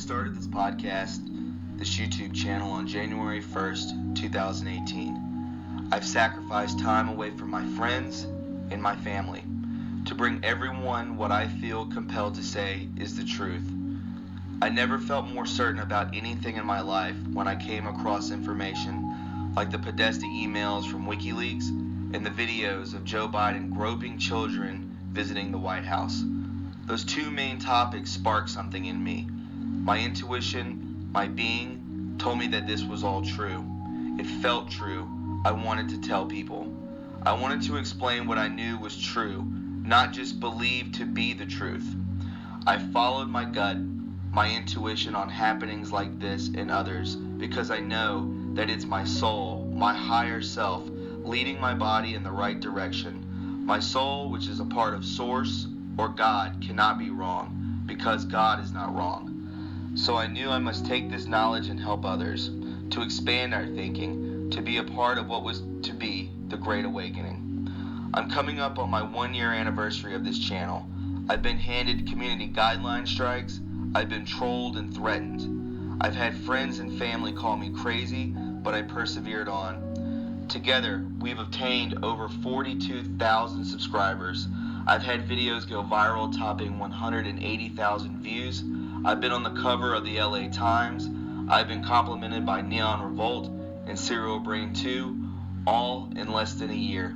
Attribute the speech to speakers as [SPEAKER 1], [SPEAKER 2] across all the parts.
[SPEAKER 1] started this podcast, this YouTube channel on January 1st, 2018. I've sacrificed time away from my friends and my family to bring everyone what I feel compelled to say is the truth. I never felt more certain about anything in my life when I came across information like the Podesta emails from WikiLeaks and the videos of Joe Biden groping children visiting the White House. Those two main topics sparked something in me. My intuition, my being, told me that this was all true. It felt true. I wanted to tell people. I wanted to explain what I knew was true, not just believed to be the truth. I followed my gut, my intuition on happenings like this and others, because I know that it's my soul, my higher self, leading my body in the right direction. My soul, which is a part of Source or God, cannot be wrong, because God is not wrong. So I knew I must take this knowledge and help others, to expand our thinking, to be a part of what was to be the Great Awakening. I'm coming up on my 1-year anniversary of this channel. I've been handed community guideline strikes. I've been trolled and threatened. I've had friends and family call me crazy, but I persevered on. Together, we've obtained over 42,000 subscribers. I've had videos go viral topping 180,000 views. I've been on the cover of the LA Times. I've been complimented by Neon Revolt and Serial Brain 2, all in less than a year.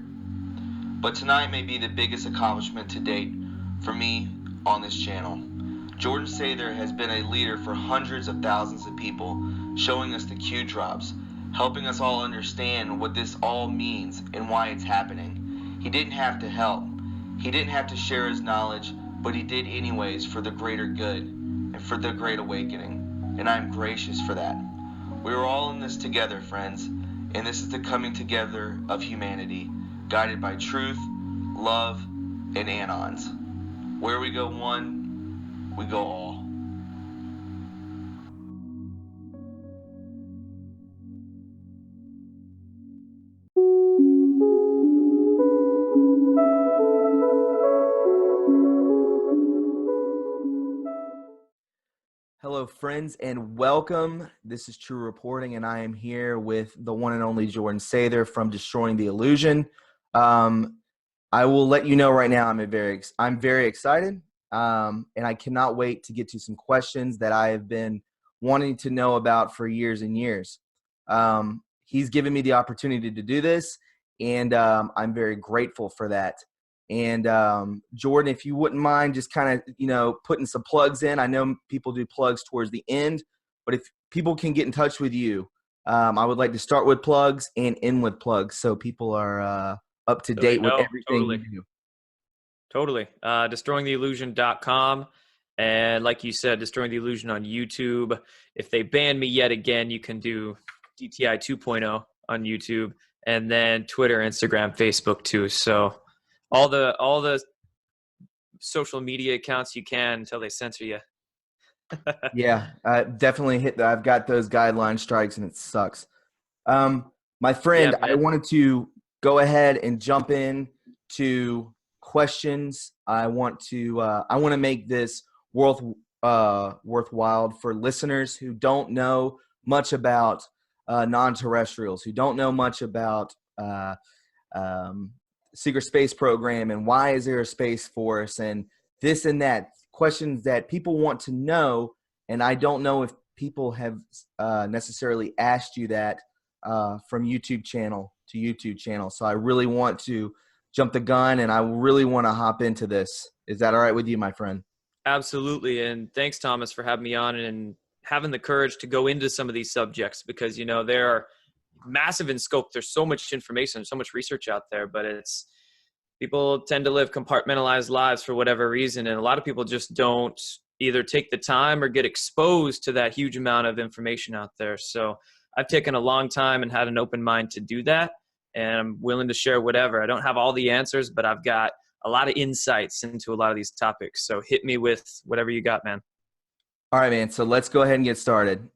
[SPEAKER 1] But tonight may be the biggest accomplishment to date for me on this channel. Jordan Sather has been a leader for hundreds of thousands of people, showing us the cue drops, helping us all understand what this all means and why it's happening. He didn't have to help. He didn't have to share his knowledge, but he did anyways for the greater good and for the Great Awakening. And I'm gracious for that. We are all in this together, friends, and this is the coming together of humanity, guided by truth, love, and anons. Where we go one, we go all. Hello, friends, and welcome. This is True Reporting, and I am here with the one and only Jordan Sather from Destroying the Illusion. I will let you know right now I'm very excited, and I cannot wait to get to some questions that I have been wanting to know about for years and years. He's given me the opportunity to do this, and I'm very grateful for that. And Jordan, if you wouldn't mind just kind of, putting some plugs in. I know people do plugs towards the end, but if people can get in touch with you, I would like to start with plugs and end with plugs so people are up to date with everything you do.
[SPEAKER 2] Totally. DestroyingTheIllusion.com. And like you said, Destroying the Illusion on YouTube. If they ban me yet again, you can do DTI 2.0 on YouTube, and then Twitter, Instagram, Facebook too. So all the social media accounts you can until they censor you.
[SPEAKER 1] Yeah, definitely I've got those guideline strikes, and it sucks. My friend, I wanted to go ahead and jump in to questions. I want to make this worthwhile for listeners who don't know much about non-terrestrials, who don't know much about secret space program and why is there a space force and this and that, questions that people want to know. And I don't know if people have necessarily asked you that from YouTube channel to YouTube channel. So I really want to jump the gun, and I really want to hop into this. Is that all right with you, my friend?
[SPEAKER 2] Absolutely. And thanks, Thomas, for having me on and having the courage to go into some of these subjects, because, they're massive in scope. There's so much information, so much research out there, but people tend to live compartmentalized lives for whatever reason. And a lot of people just don't either take the time or get exposed to that huge amount of information out there. So I've taken a long time and had an open mind to do that. And I'm willing to share whatever. I don't have all the answers, but I've got a lot of insights into a lot of these topics. So hit me with whatever you got, man.
[SPEAKER 1] All right, man. So let's go ahead and get started.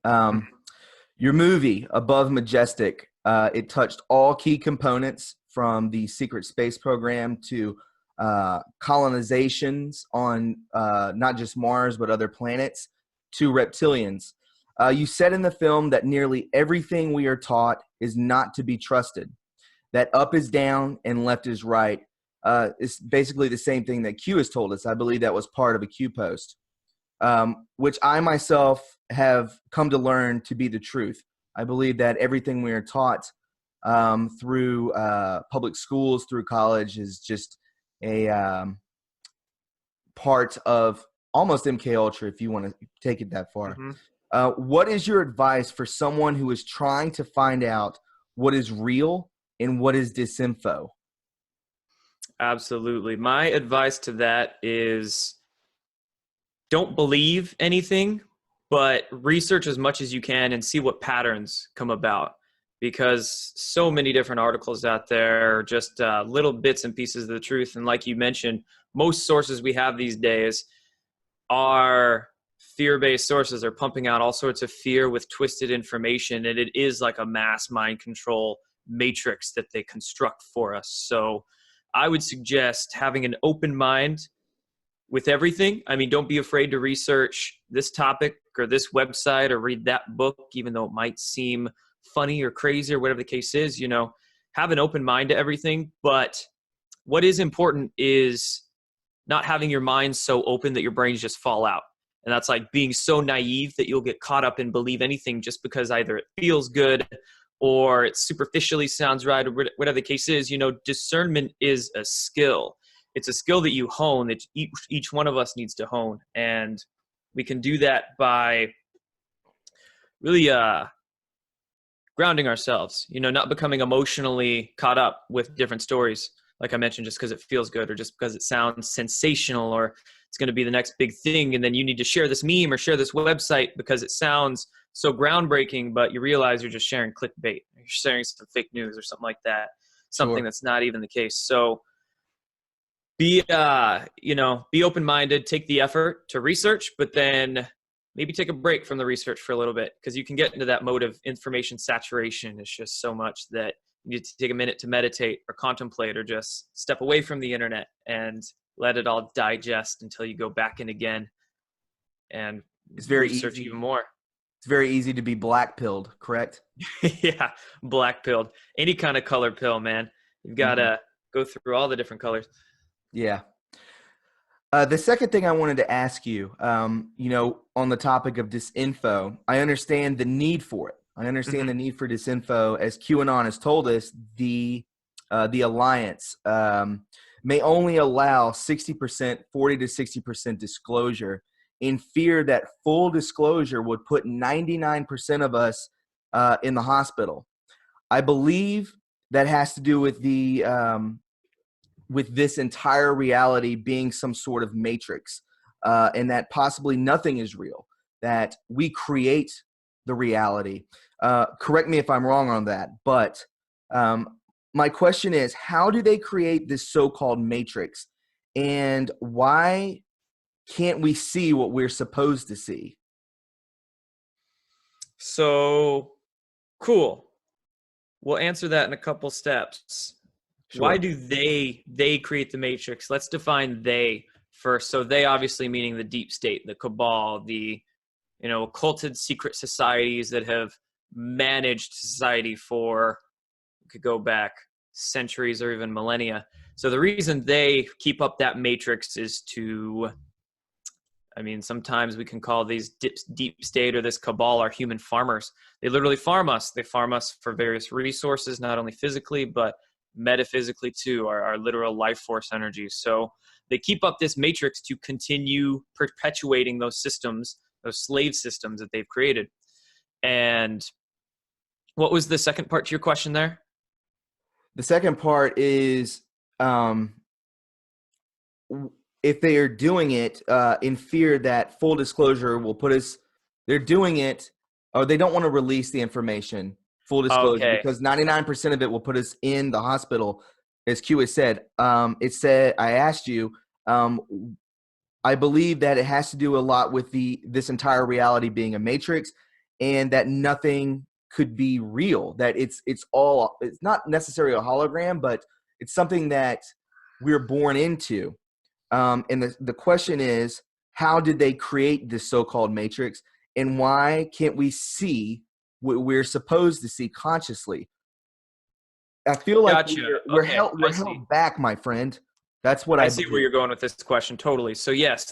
[SPEAKER 1] Your movie, Above Majestic, it touched all key components from the secret space program to colonizations on not just Mars, but other planets.
[SPEAKER 3] to reptilians. You said in the film that nearly everything we are taught is not to be trusted, that up is down and left is right. It's basically the same thing that Q has told us. I believe that was part of a Q post, which I myself have come to learn to be the truth. I believe that everything we are taught through public schools, through college, is just a part of almost MK Ultra, if you want to take it that far.
[SPEAKER 2] Mm-hmm.
[SPEAKER 3] What is your advice for someone who is trying to find out what is real and what is disinfo?
[SPEAKER 2] Absolutely. My advice to that is don't believe anything, but research as much as you can and see what patterns come about, because so many different articles out there are just little bits and pieces of the truth. And like you mentioned, most sources we have these days are fear-based sources. Are pumping out all sorts of fear with twisted information, and it is like a mass mind control matrix that they construct for us. So I would suggest having an open mind with everything. I mean, don't be afraid to research this topic or this website or read that book, even though it might seem funny or crazy or whatever the case is. You know, have an open mind to everything. But what is important is not having your mind so open that your brains just fall out. And that's like being so naive that you'll get caught up and believe anything just because either it feels good or it superficially sounds right, or whatever the case is. You know, discernment is a skill. It's a skill that you hone, that each one of us needs to hone. And we can do that by really grounding ourselves, you know, not becoming emotionally caught up with different stories, like I mentioned, just because it feels good or just because it sounds sensational or it's going to be the next big thing. And then you need to share this meme or share this website because it sounds so groundbreaking, but you realize you're just sharing clickbait. You're sharing some fake news or something like that, something
[SPEAKER 3] Sure.
[SPEAKER 2] that's not even the case. So be open-minded, take the effort to research, but then maybe take a break from the research for a little bit, because you can get into that mode of information saturation. It's just so much that you need to take a minute to meditate or contemplate or just step away from the internet and let it all digest until you go back in again and
[SPEAKER 3] It's very
[SPEAKER 2] research
[SPEAKER 3] easy.
[SPEAKER 2] even more.
[SPEAKER 3] It's very easy to be black-pilled, correct?
[SPEAKER 2] Yeah, black pilled. Any kind of color pill, man. You've got to go through all the different colors.
[SPEAKER 3] Yeah. The second thing I wanted to ask you, you know, on the topic of disinfo, I understand the need for it. I understand the need for disinfo. As QAnon has told us, the alliance may only allow 60%, 40 to 60% disclosure, in fear that full disclosure would put 99% of us in the hospital. I believe that has to do with with this entire reality being some sort of matrix, and that possibly nothing is real, that we create the reality. Correct me if I'm wrong on that, but my question is, how do they create this so-called matrix, and why can't we see what we're supposed to see?
[SPEAKER 2] So cool. We'll answer that in a couple steps. Why
[SPEAKER 3] Sure.
[SPEAKER 2] do they create the matrix? Let's define they first. So they, obviously meaning the deep state, the cabal, the, you know, occulted secret societies that have managed society for, could go back centuries or even millennia. So the reason they keep up that matrix is to, I mean, sometimes we can call these deep state or this cabal our human farmers. They literally farm us. They farm us for various resources, not only physically, but metaphysically too, our literal life force energy. So they keep up this matrix to continue perpetuating those systems, those slave systems that they've created. And what was the second part to your question there?
[SPEAKER 3] The second part is, if they are doing it in fear that full disclosure will put us, they're doing it, or they don't want to release the information, full disclosure,
[SPEAKER 2] Okay.
[SPEAKER 3] because 99% of it will put us in the hospital. As Q has said, it said, I asked you, I believe that it has to do a lot with this entire reality being a matrix, and that nothing could be real, that it's not necessarily a hologram, but it's something that we're born into. And the question is, how did they create this so-called matrix, and why can't we see what we're supposed to see consciously? I feel like
[SPEAKER 2] Gotcha.
[SPEAKER 3] we're
[SPEAKER 2] Okay,
[SPEAKER 3] held
[SPEAKER 2] I see.
[SPEAKER 3] back, my friend. That's what
[SPEAKER 2] I
[SPEAKER 3] I
[SPEAKER 2] see where
[SPEAKER 3] believe.
[SPEAKER 2] you're going with this question. Totally. So yes,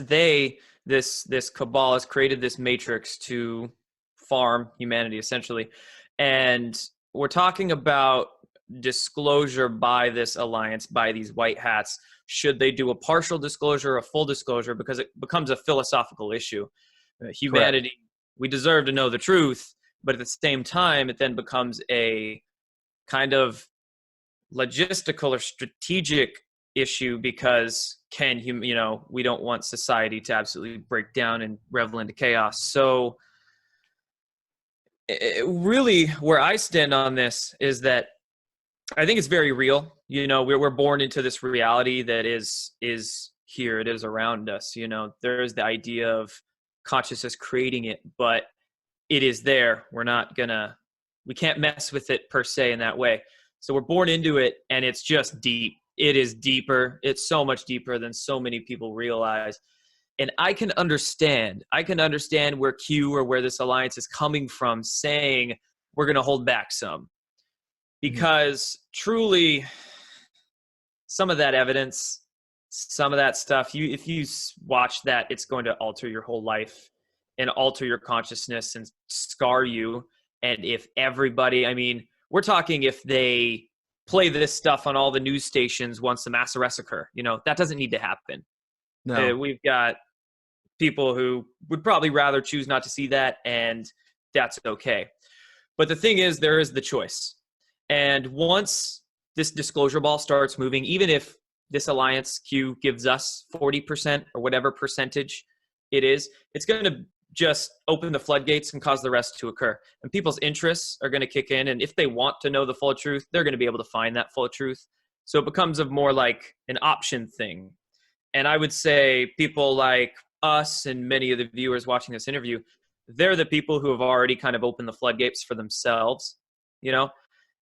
[SPEAKER 2] this cabal has created this matrix to farm humanity essentially, and we're talking about disclosure by this alliance, by these white hats. Should they do a partial disclosure, a full disclosure? Because it becomes a philosophical issue.
[SPEAKER 3] Correct.
[SPEAKER 2] Humanity, we deserve to know the truth, but at the same time, it then becomes a kind of logistical or strategic issue, because we don't want society to absolutely break down and revel into chaos. So really where I stand on this is that I think it's very real. We're born into this reality that is here. It is around us. There is the idea of consciousness creating it, but it is there. We can't mess with it per se in that way. So we're born into it, and it's just deep. It is deeper. It's so much deeper than so many people realize. And I can understand where Q, or where this alliance is coming from, saying we're going to hold back some. Because truly, some of that evidence, some of that stuff, if you watch that, it's going to alter your whole life and alter your consciousness and scar you. And if everybody, we're talking if they play this stuff on all the news stations once the mass arrests occur, that doesn't need to happen.
[SPEAKER 3] No.
[SPEAKER 2] We've got people who would probably rather choose not to see that, and that's okay. But the thing is, there is the choice. And once this disclosure ball starts moving, even if this alliance Q gives us 40% or whatever percentage it is, it's going to just open the floodgates and cause the rest to occur. And people's interests are going to kick in. And if they want to know the full truth, they're going to be able to find that full truth. So it becomes more like an option thing. And I would say people like us and many of the viewers watching this interview, they're the people who have already kind of opened the floodgates for themselves,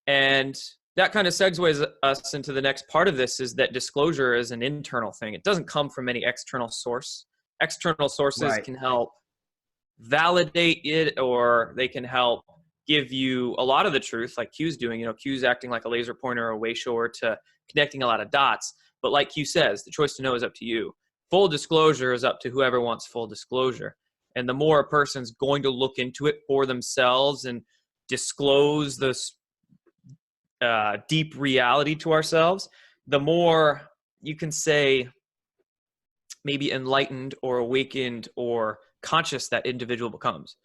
[SPEAKER 2] And that kind of segues us into the next part of this, is that disclosure is an internal thing. It doesn't come from any external source. External sources can help validate it, or they can help give you a lot of the truth, like Q's doing. Q's acting like a laser pointer or a way shower to connecting a lot of dots. But like Q says, the choice to know is up to you. Full disclosure is up to whoever wants full disclosure. And the more a person's going to look into it for themselves and disclose this deep reality to ourselves, the more you can say maybe enlightened or awakened or conscious that individual becomes.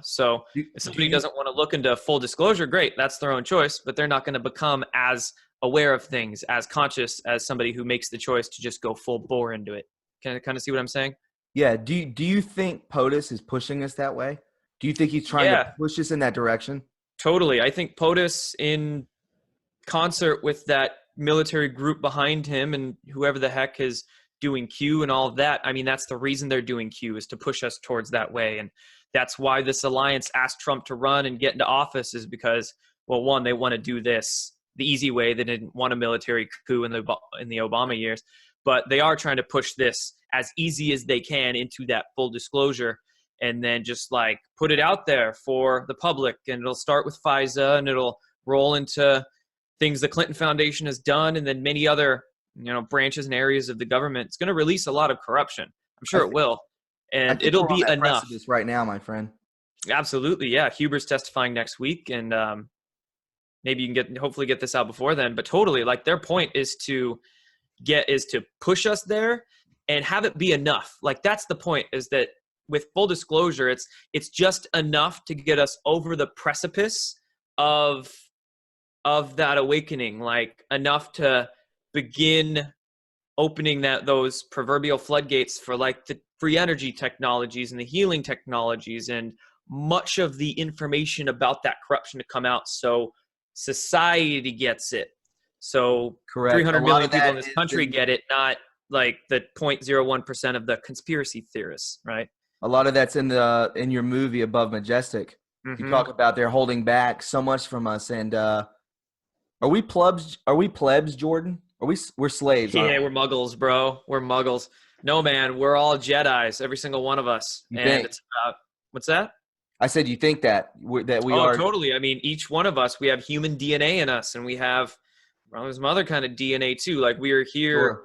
[SPEAKER 2] So if somebody doesn't want to look into full disclosure, great, that's their own choice, but they're not going to become as aware of things, as conscious as somebody who makes the choice to just go full bore into it. Can I kind of see what I'm saying?
[SPEAKER 3] Yeah. Do you think POTUS is pushing us that way? Do you think he's trying to push us in that direction?
[SPEAKER 2] Totally. I think POTUS, in concert with that military group behind him and whoever the heck is doing Q and all of that, that's the reason they're doing Q, is to push us towards that way. And that's why this alliance asked Trump to run and get into office, is because, well, one, they want to do this the easy way. They didn't want a military coup in the Obama years, but they are trying to push this as easy as they can into that full disclosure, and then just like put it out there for the public. And it'll start with FISA, and it'll roll into things the Clinton Foundation has done, and then many other branches and areas of the government. It's going to release a lot of corruption. I'm sure it will. And it'll be enough.
[SPEAKER 3] Right now, my friend.
[SPEAKER 2] Absolutely. Yeah. Huber's testifying next week, and maybe you can hopefully get this out before then, but totally, like, their point is to push us there and have it be enough. Like, that's the point, is that with full disclosure, it's just enough to get us over the precipice of that awakening, like enough to begin opening those proverbial floodgates for like the free energy technologies and the healing technologies and much of the information about that corruption to come out, so society gets it. So
[SPEAKER 3] Correct.
[SPEAKER 2] 300 million people in this country get it, not like the 0.01% of the conspiracy theorists, right?
[SPEAKER 3] A lot of that's in your movie Above Majestic. You talk about they're holding back so much from us. And are we plebs? Are we plebs, Jordan? We're slaves?
[SPEAKER 2] Yeah, we're muggles, bro. We're muggles. No, man, we're all Jedis, every single one of us.
[SPEAKER 3] You
[SPEAKER 2] And
[SPEAKER 3] think?
[SPEAKER 2] it's about, what's that?
[SPEAKER 3] I said, you think that we
[SPEAKER 2] Oh,
[SPEAKER 3] are?
[SPEAKER 2] totally. I mean, each one of us, we have human DNA in us, and we have, well, there's some other kind of DNA too. Like we are here
[SPEAKER 3] Sure.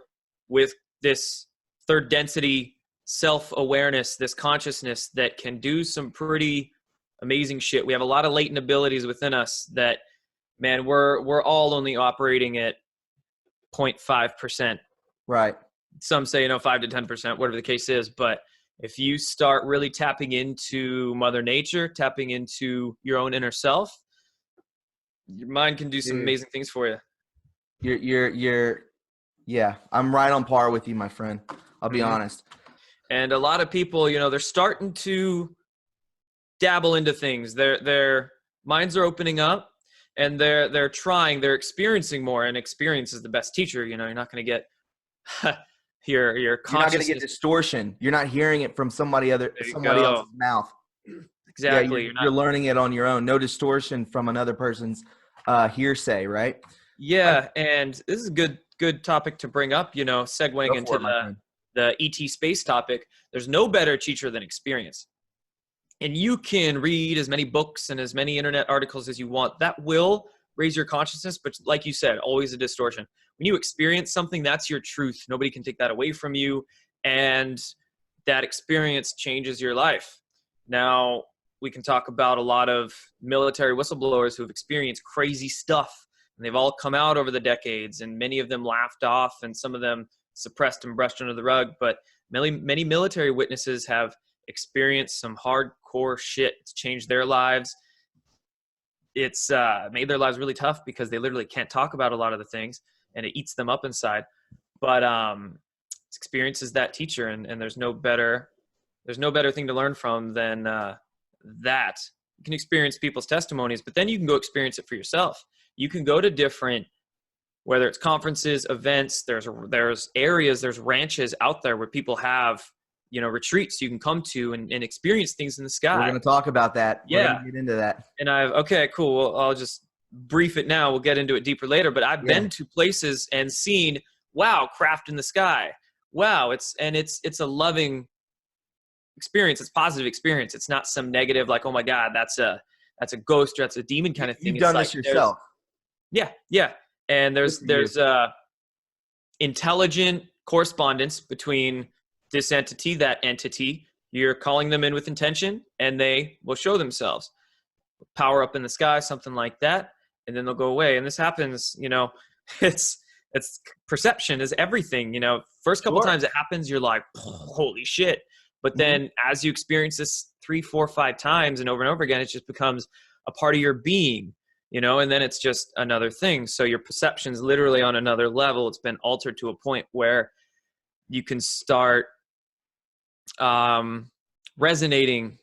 [SPEAKER 2] with this third density self-awareness, this consciousness that can do some pretty amazing shit. We have a lot of latent abilities within us that, man, we're all only operating at 0.5%.
[SPEAKER 3] Right.
[SPEAKER 2] Some say, 5 to 10%, whatever the case is. But if you start really tapping into Mother Nature, tapping into your own inner self, your mind can do some
[SPEAKER 3] Dude.
[SPEAKER 2] amazing things for you.
[SPEAKER 3] Yeah, I'm right on par with you, my friend. I'll be honest.
[SPEAKER 2] And a lot of people, they're starting to dabble into things. Their minds are opening up, and they're experiencing more, and experience is the best teacher. You're not going to get your
[SPEAKER 3] You're not
[SPEAKER 2] consciousness.
[SPEAKER 3] going to get distortion. You're not hearing it from somebody else's mouth.
[SPEAKER 2] Exactly.
[SPEAKER 3] Yeah, you're learning it on your own. No distortion from another person's hearsay, right?
[SPEAKER 2] Yeah, and this is a good topic to bring up, segueing into the ET space topic. There's no better teacher than experience. And you can read as many books and as many internet articles as you want. That will raise your consciousness, but like you said, always a distortion. When you experience something, that's your truth. Nobody can take that away from you, and that experience changes your life. Now, we can talk about a lot of military whistleblowers who have experienced crazy stuff, and they've all come out over the decades, and many of them laughed off, and some of them suppressed and brushed under the rug. But many military witnesses have experienced some hardcore shit. It's changed their lives. It's made their lives really tough because they literally can't talk about a lot of the things, and it eats them up inside. But experience is that teacher, and there's no better thing to learn from than that. You can experience people's testimonies, but then you can go experience it for yourself. You can go to different, whether it's conferences, events, there's areas, there's ranches out there where people have, retreats you can come to and experience things in the sky.
[SPEAKER 3] We're going to talk about that.
[SPEAKER 2] Yeah.
[SPEAKER 3] We're going to get into that.
[SPEAKER 2] And okay, cool. Well, I'll just brief it now. We'll get into it deeper later, but I've been to places and seen, wow, craft in the sky. Wow. It's a loving experience. It's positive experience. It's not some negative, like, oh my God, that's a ghost or that's a demon kind of thing.
[SPEAKER 3] You've done this yourself.
[SPEAKER 2] Yeah. And there's intelligent correspondence between this entity, that entity. You're calling them in with intention, and they will show themselves. Power up in the sky, something like that, and then they'll go away. And this happens, it's perception is everything. First couple times it happens, you're like, holy shit. But then as you experience this 3, 4, 5 times and over again, it just becomes a part of your being. And then it's just another thing. So your perception's literally on another level. It's been altered to a point where you can start resonating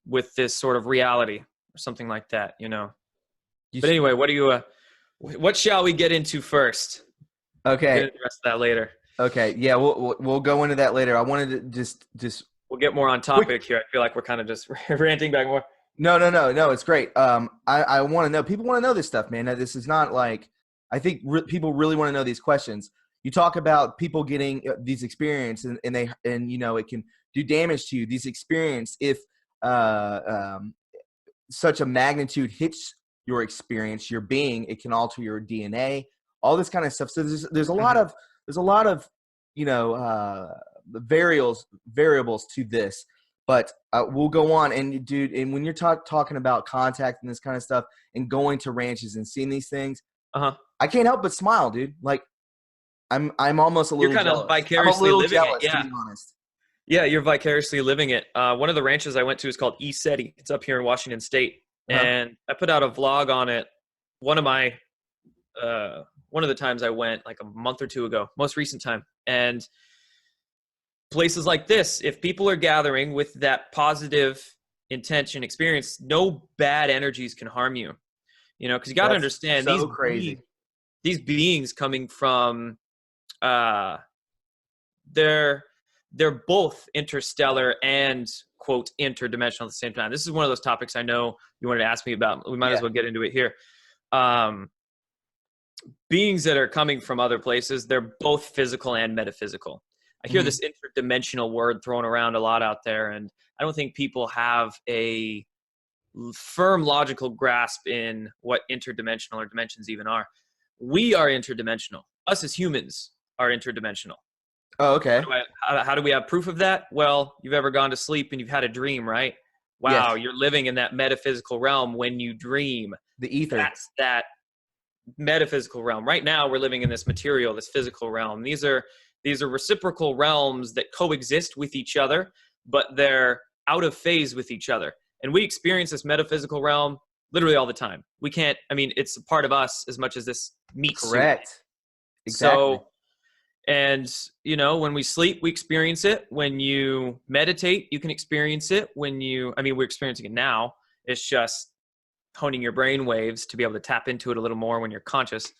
[SPEAKER 2] with this sort of reality or something like that, But anyway, what shall we get into first?
[SPEAKER 3] Okay.
[SPEAKER 2] We'll get into the rest of that later.
[SPEAKER 3] Okay. Yeah, we'll go into that later. I wanted to just
[SPEAKER 2] we'll get more on topic here. I feel like we're kind of just ranting back more.
[SPEAKER 3] No, it's great. I want to know. People want to know this stuff, man. This is not like, I think people really want to know these questions. You talk about people getting these experiences, and it can do damage to you. These experience, if such a magnitude hits your experience, your being, it can alter your DNA, all this kind of stuff. So there's a lot of variables to this. But we'll go on, and dude, and when you're talking about contact and this kind of stuff, and going to ranches and seeing these things, I can't help but smile, dude. Like I'm almost a little.
[SPEAKER 2] You're kind
[SPEAKER 3] jealous.
[SPEAKER 2] of vicariously living it, yeah.
[SPEAKER 3] To be honest.
[SPEAKER 2] Yeah, you're vicariously living it. One of the ranches I went to is called East SETI. It's up here in Washington State, and I put out a vlog on it. One of the times I went, like a month or two ago, most recent time, and places like this, if people are gathering with that positive intention experience, no bad energies can harm you. Because you got to understand these beings coming from, they're both interstellar and quote interdimensional at the same time. This is one of those topics I know you wanted to ask me about. We might as well get into it here. Beings that are coming from other places, they're both physical and metaphysical. I hear this interdimensional word thrown around a lot out there, and I don't think people have a firm logical grasp in what interdimensional or dimensions even are. We are interdimensional. Us as humans are interdimensional.
[SPEAKER 3] Oh, okay.
[SPEAKER 2] How do we have proof of that? Well, you've ever gone to sleep and you've had a dream, right? Wow,
[SPEAKER 3] Yes.
[SPEAKER 2] you're living in that metaphysical realm when you dream.
[SPEAKER 3] The ether.
[SPEAKER 2] That's that metaphysical realm. Right now, we're living in this material, this physical realm. These are reciprocal realms that coexist with each other, but they're out of phase with each other. And we experience this metaphysical realm literally all the time. We can't, I mean, it's a part of us as much as this meat suit.
[SPEAKER 3] Correct. Exactly.
[SPEAKER 2] So, and, you know, when we sleep, we experience it. When you meditate, you can experience it. We're experiencing it now. It's just honing your brain waves to be able to tap into it a little more when you're conscious.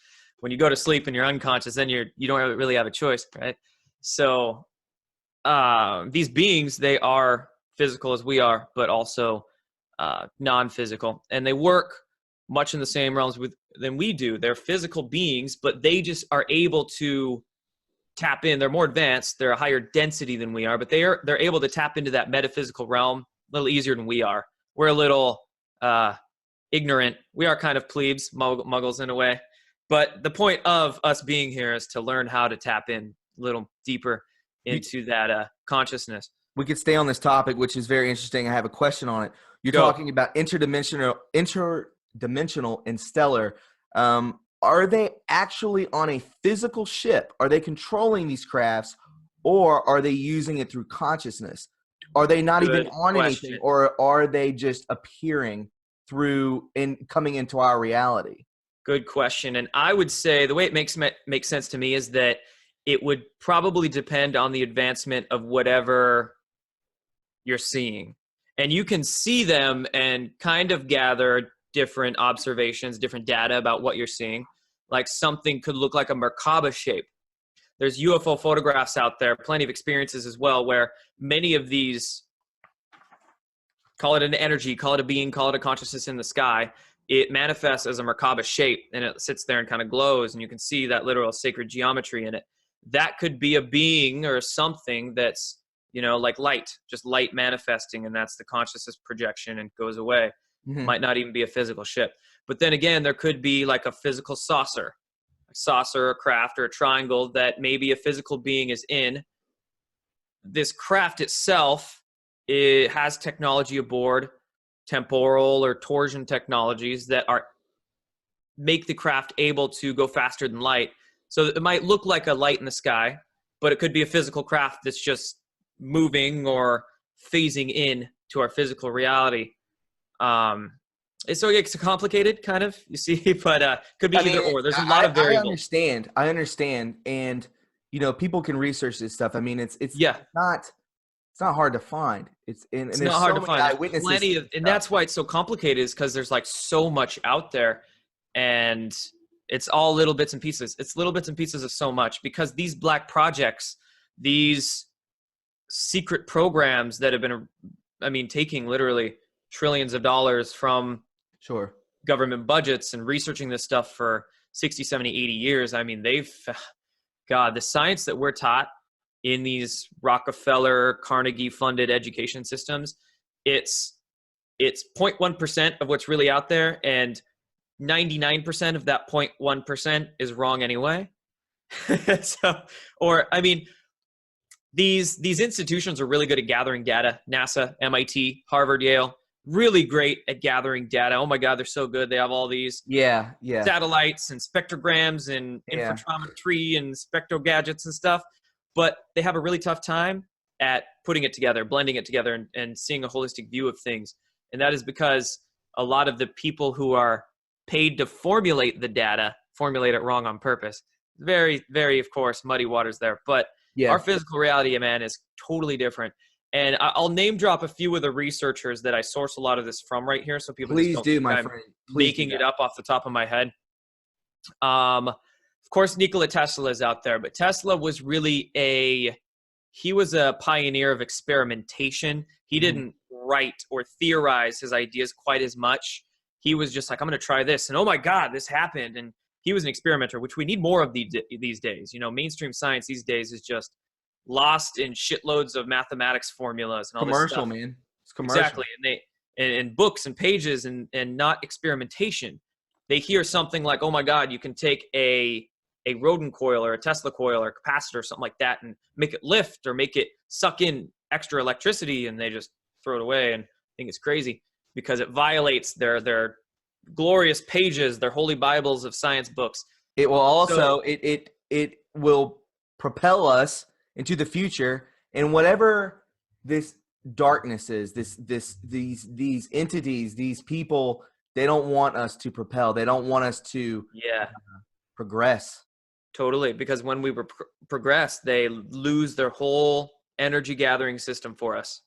[SPEAKER 2] When you go to sleep and you're unconscious, then you don't really have a choice, right? So these beings, they are physical as we are, but also non-physical, and they work much in the same realms than we do. They're physical beings, but they just are able to tap in. They're more advanced. They're a higher density than we are, but they're able to tap into that metaphysical realm a little easier than we are. We're a little ignorant. We are kind of plebes, muggles in a way. But the point of us being here is to learn how to tap in a little deeper into that consciousness.
[SPEAKER 3] We could stay on this topic, which is very interesting. I have a question on it. You're talking about interdimensional and stellar. Are they actually on a physical ship? Are they controlling these crafts, or are they using it through consciousness? Are they not even on anything, or are they just appearing through and coming into our reality?
[SPEAKER 2] Good question. And I would say the way it makes sense to me is that it would probably depend on the advancement of whatever you're seeing. And you can see them and kind of gather different observations, different data about what you're seeing. Like something could look like a Merkaba shape. There's UFO photographs out there, plenty of experiences as well, where many of these, call it an energy, call it a being, call it a consciousness in the sky, it manifests as a Merkaba shape, and it sits there and kind of glows, and you can see that literal sacred geometry in it. That could be a being or something that's, you know, like light, just light manifesting, and that's the consciousness projection and goes away. Might not even be a physical ship. But then again, there could be like a physical saucer, a craft, or a triangle that maybe a physical being is in. This craft itself, it has technology aboard, temporal or torsion technologies that make the craft able to go faster than light. So it might look like a light in the sky, but it could be a physical craft that's just moving or phasing in to our physical reality. So it's complicated, kind of, you see, but could be either or. There's a lot of variables.
[SPEAKER 3] I understand, and you know, people can research this stuff. I mean, it's not hard to find. It's not hard to find. There's plenty of,
[SPEAKER 2] and that's why it's so complicated, is because there's like so much out there, and it's all little bits and pieces. It's little bits and pieces of so much, because these black projects, these secret programs that have been, taking literally trillions of dollars from government budgets and researching this stuff for 60, 70, 80 years. I mean, the science that we're taught in these Rockefeller, Carnegie funded education systems, it's 0.1% of what's really out there, and 99% of that 0.1% is wrong anyway. These institutions are really good at gathering data. NASA, MIT, Harvard, Yale, really great at gathering data. Oh my God, they're so good. They have all these satellites and spectrograms and infotropy and spectro gadgets and stuff, but they have a really tough time at putting it together, blending it together, and seeing a holistic view of things. And that is because a lot of the people who are paid to formulate the data formulate it wrong on purpose. Very, very, of course, muddy waters there. But our physical reality, man, is totally different. And I'll name drop a few of the researchers that I source a lot of this from right here, so people
[SPEAKER 3] please
[SPEAKER 2] just don't
[SPEAKER 3] do,
[SPEAKER 2] think
[SPEAKER 3] my
[SPEAKER 2] I'm
[SPEAKER 3] friend.
[SPEAKER 2] making it up off the top of my head. Of course, Nikola Tesla is out there, but Tesla was really he was a pioneer of experimentation. He didn't write or theorize his ideas quite as much. He was just like, I'm going to try this, and oh my God, this happened. And he was an experimenter, which we need more of these days. You know, mainstream science these days is just, lost in shitloads of mathematics formulas and all this
[SPEAKER 3] Commercial,
[SPEAKER 2] stuff.
[SPEAKER 3] man. It's commercial.
[SPEAKER 2] Exactly. And books and pages and not experimentation. They hear something like, oh my God, you can take a rodent coil or a Tesla coil or a capacitor or something like that and make it lift or make it suck in extra electricity, and they just throw it away and think it's crazy because it violates their glorious pages, their holy Bibles of science books.
[SPEAKER 3] It will also it will propel us into the future, and whatever this darkness is, these entities, these people, they don't want us to propel. They don't want us to progress.
[SPEAKER 2] Totally, because when we progress, they lose their whole energy gathering system for us.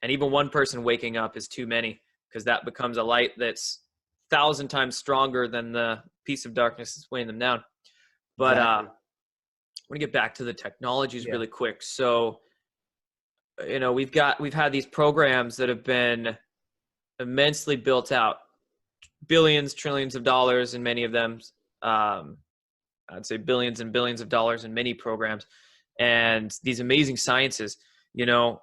[SPEAKER 2] And even one person waking up is too many, because that becomes a light that's 1,000 times stronger than the piece of darkness that's weighing them down. But
[SPEAKER 3] Exactly.
[SPEAKER 2] I want to get back to the technologies really quick. So, we've had these programs that have been immensely built out, billions, trillions of dollars in many of them. I'd say billions and billions of dollars in many programs, and these amazing sciences. I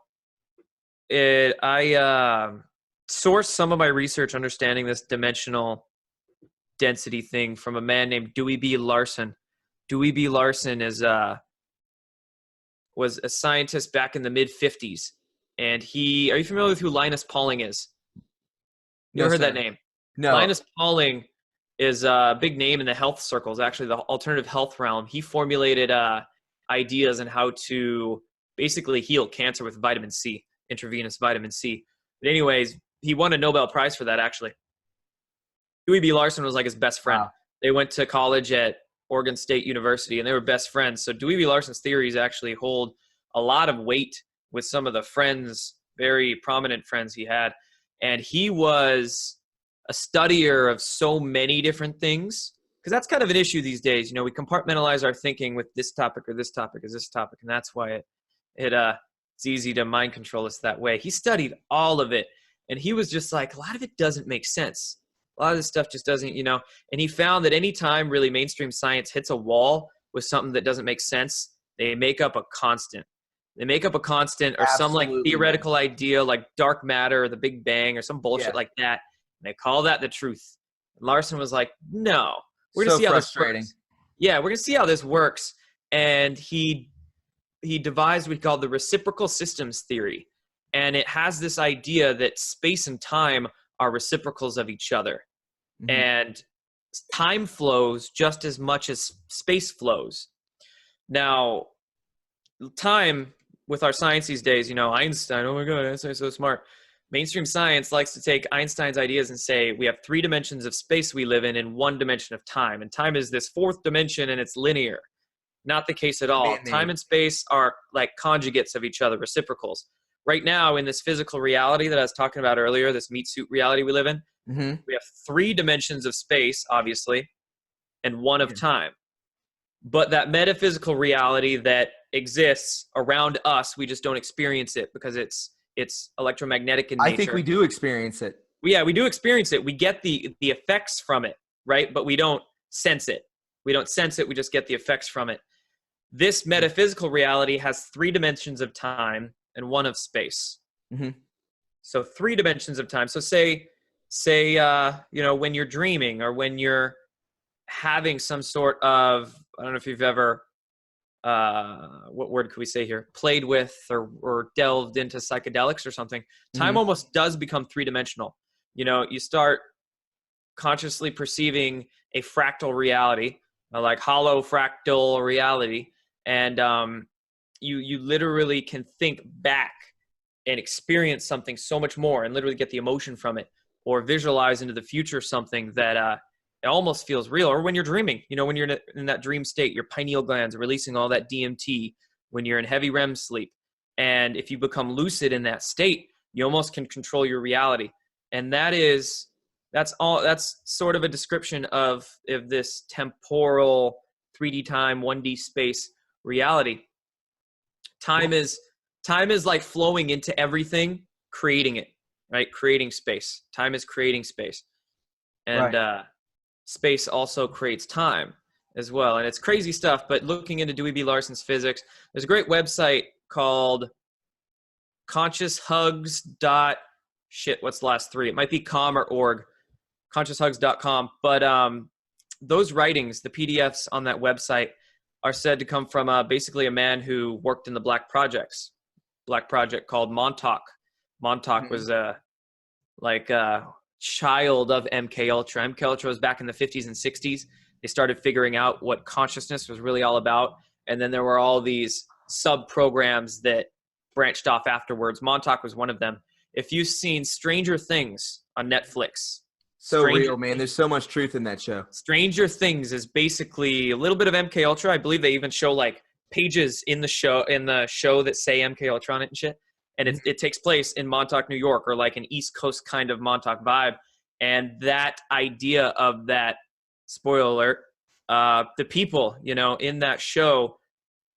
[SPEAKER 2] sourced some of my research understanding this dimensional density thing from a man named Dewey B. Larson. Dewey B. Larson was a scientist back in the mid-50s, and are you familiar with who Linus Pauling is? You ever heard that name?
[SPEAKER 3] No.
[SPEAKER 2] Linus Pauling is a big name in the health circles, actually the alternative health realm. He formulated ideas on how to basically heal cancer with vitamin C, intravenous vitamin C. But anyways, he won a Nobel Prize for that, actually. Dewey B. Larson was like his best friend. Wow. They went to college at Oregon State University, and they were best friends. So Dewey B. Larson's theories actually hold a lot of weight with some of the friends, very prominent friends he had. And he was a studier of so many different things, because that's kind of an issue these days. We compartmentalize our thinking with this topic or this topic or this topic, and that's why it's easy to mind control us that way. He studied all of it, and he was just like, a lot of it doesn't make sense. A lot of this stuff just doesn't, and he found that any time really mainstream science hits a wall with something that doesn't make sense, they make up a constant. They make up a constant or some like theoretical idea like dark matter or the Big Bang or some bullshit like that. And they call that the truth. And Larson was like, no, we're going to see how this works. Yeah, we're going to see how this works. And he devised what he called the reciprocal systems theory. And it has this idea that space and time are reciprocals of each other. Mm-hmm. And time flows just as much as space flows. Now, time with our science these days, Einstein, oh my God, Einstein's so smart. Mainstream science likes to take Einstein's ideas and say, we have 3 dimensions of space we live in 1 dimension of time. And time is this 4th dimension and it's linear. Not the case at all. Time and space are like conjugates of each other, reciprocals. Right now, in this physical reality that I was talking about earlier, this meat suit reality we live in, we have 3 dimensions of space, obviously, and 1 of time. But that metaphysical reality that exists around us, we just don't experience it because it's electromagnetic in nature.
[SPEAKER 3] I think we do experience it.
[SPEAKER 2] Yeah, we do experience it. We get the effects from it, right? But we don't sense it. We don't sense it. We just get the effects from it. This metaphysical reality has 3 dimensions of time and 1 of space. Mm-hmm. So 3 dimensions of time. So say when you're dreaming or when you're having some sort of, I don't know if you've ever, what word could we say here? Played with or delved into psychedelics or something. Time almost does become 3-dimensional. You start consciously perceiving a fractal reality, like hollow fractal reality. And you literally can think back and experience something so much more and literally get the emotion from it, or visualize into the future something that it almost feels real. Or when you're dreaming, when you're in that dream state, your pineal glands are releasing all that DMT when you're in heavy REM sleep. And if you become lucid in that state, you almost can control your reality. And that's sort of a description of this temporal 3D time, 1D space reality. Time is like flowing into everything, creating it, right? Creating space. Time is creating space. And space also creates time. as well. And it's crazy stuff, but looking into Dewey B. Larson's physics, there's a great website called conscioushugs dot what's the last three? It might be com or org, conscioushugs.com. But those writings, the PDFs on that website, are said to come from basically a man who worked in the Black Project called Montauk. Montauk was a child of MK Ultra. MK Ultra was back in the 50s and 60s. They started figuring out what consciousness was really all about. And then there were all these sub-programs that branched off afterwards. Montauk was one of them. If you've seen Stranger Things on Netflix.
[SPEAKER 3] So real, man. There's so much truth in that show.
[SPEAKER 2] Stranger Things is basically a little bit of MK Ultra. I believe they even show like pages in the show that say MK Ultra on it and shit. And it takes place in Montauk, New York, or like an East Coast kind of Montauk vibe. And that idea of that, spoiler alert, the people, in that show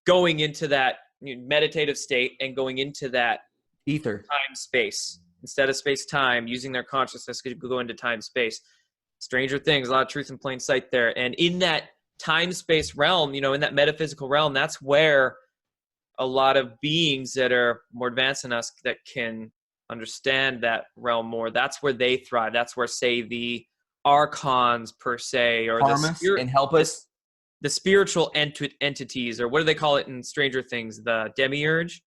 [SPEAKER 2] going into that meditative state and going into that
[SPEAKER 3] ether
[SPEAKER 2] time space instead of space time, using their consciousness to go into time space. Stranger Things, a lot of truth in plain sight there. And in that time space realm, in that metaphysical realm, that's where a lot of beings that are more advanced than us that can understand that realm more, that's where they thrive. That's where, say, the archons per se, or
[SPEAKER 3] and help us,
[SPEAKER 2] the spiritual entities, or what do they call it in Stranger Things, the demiurge,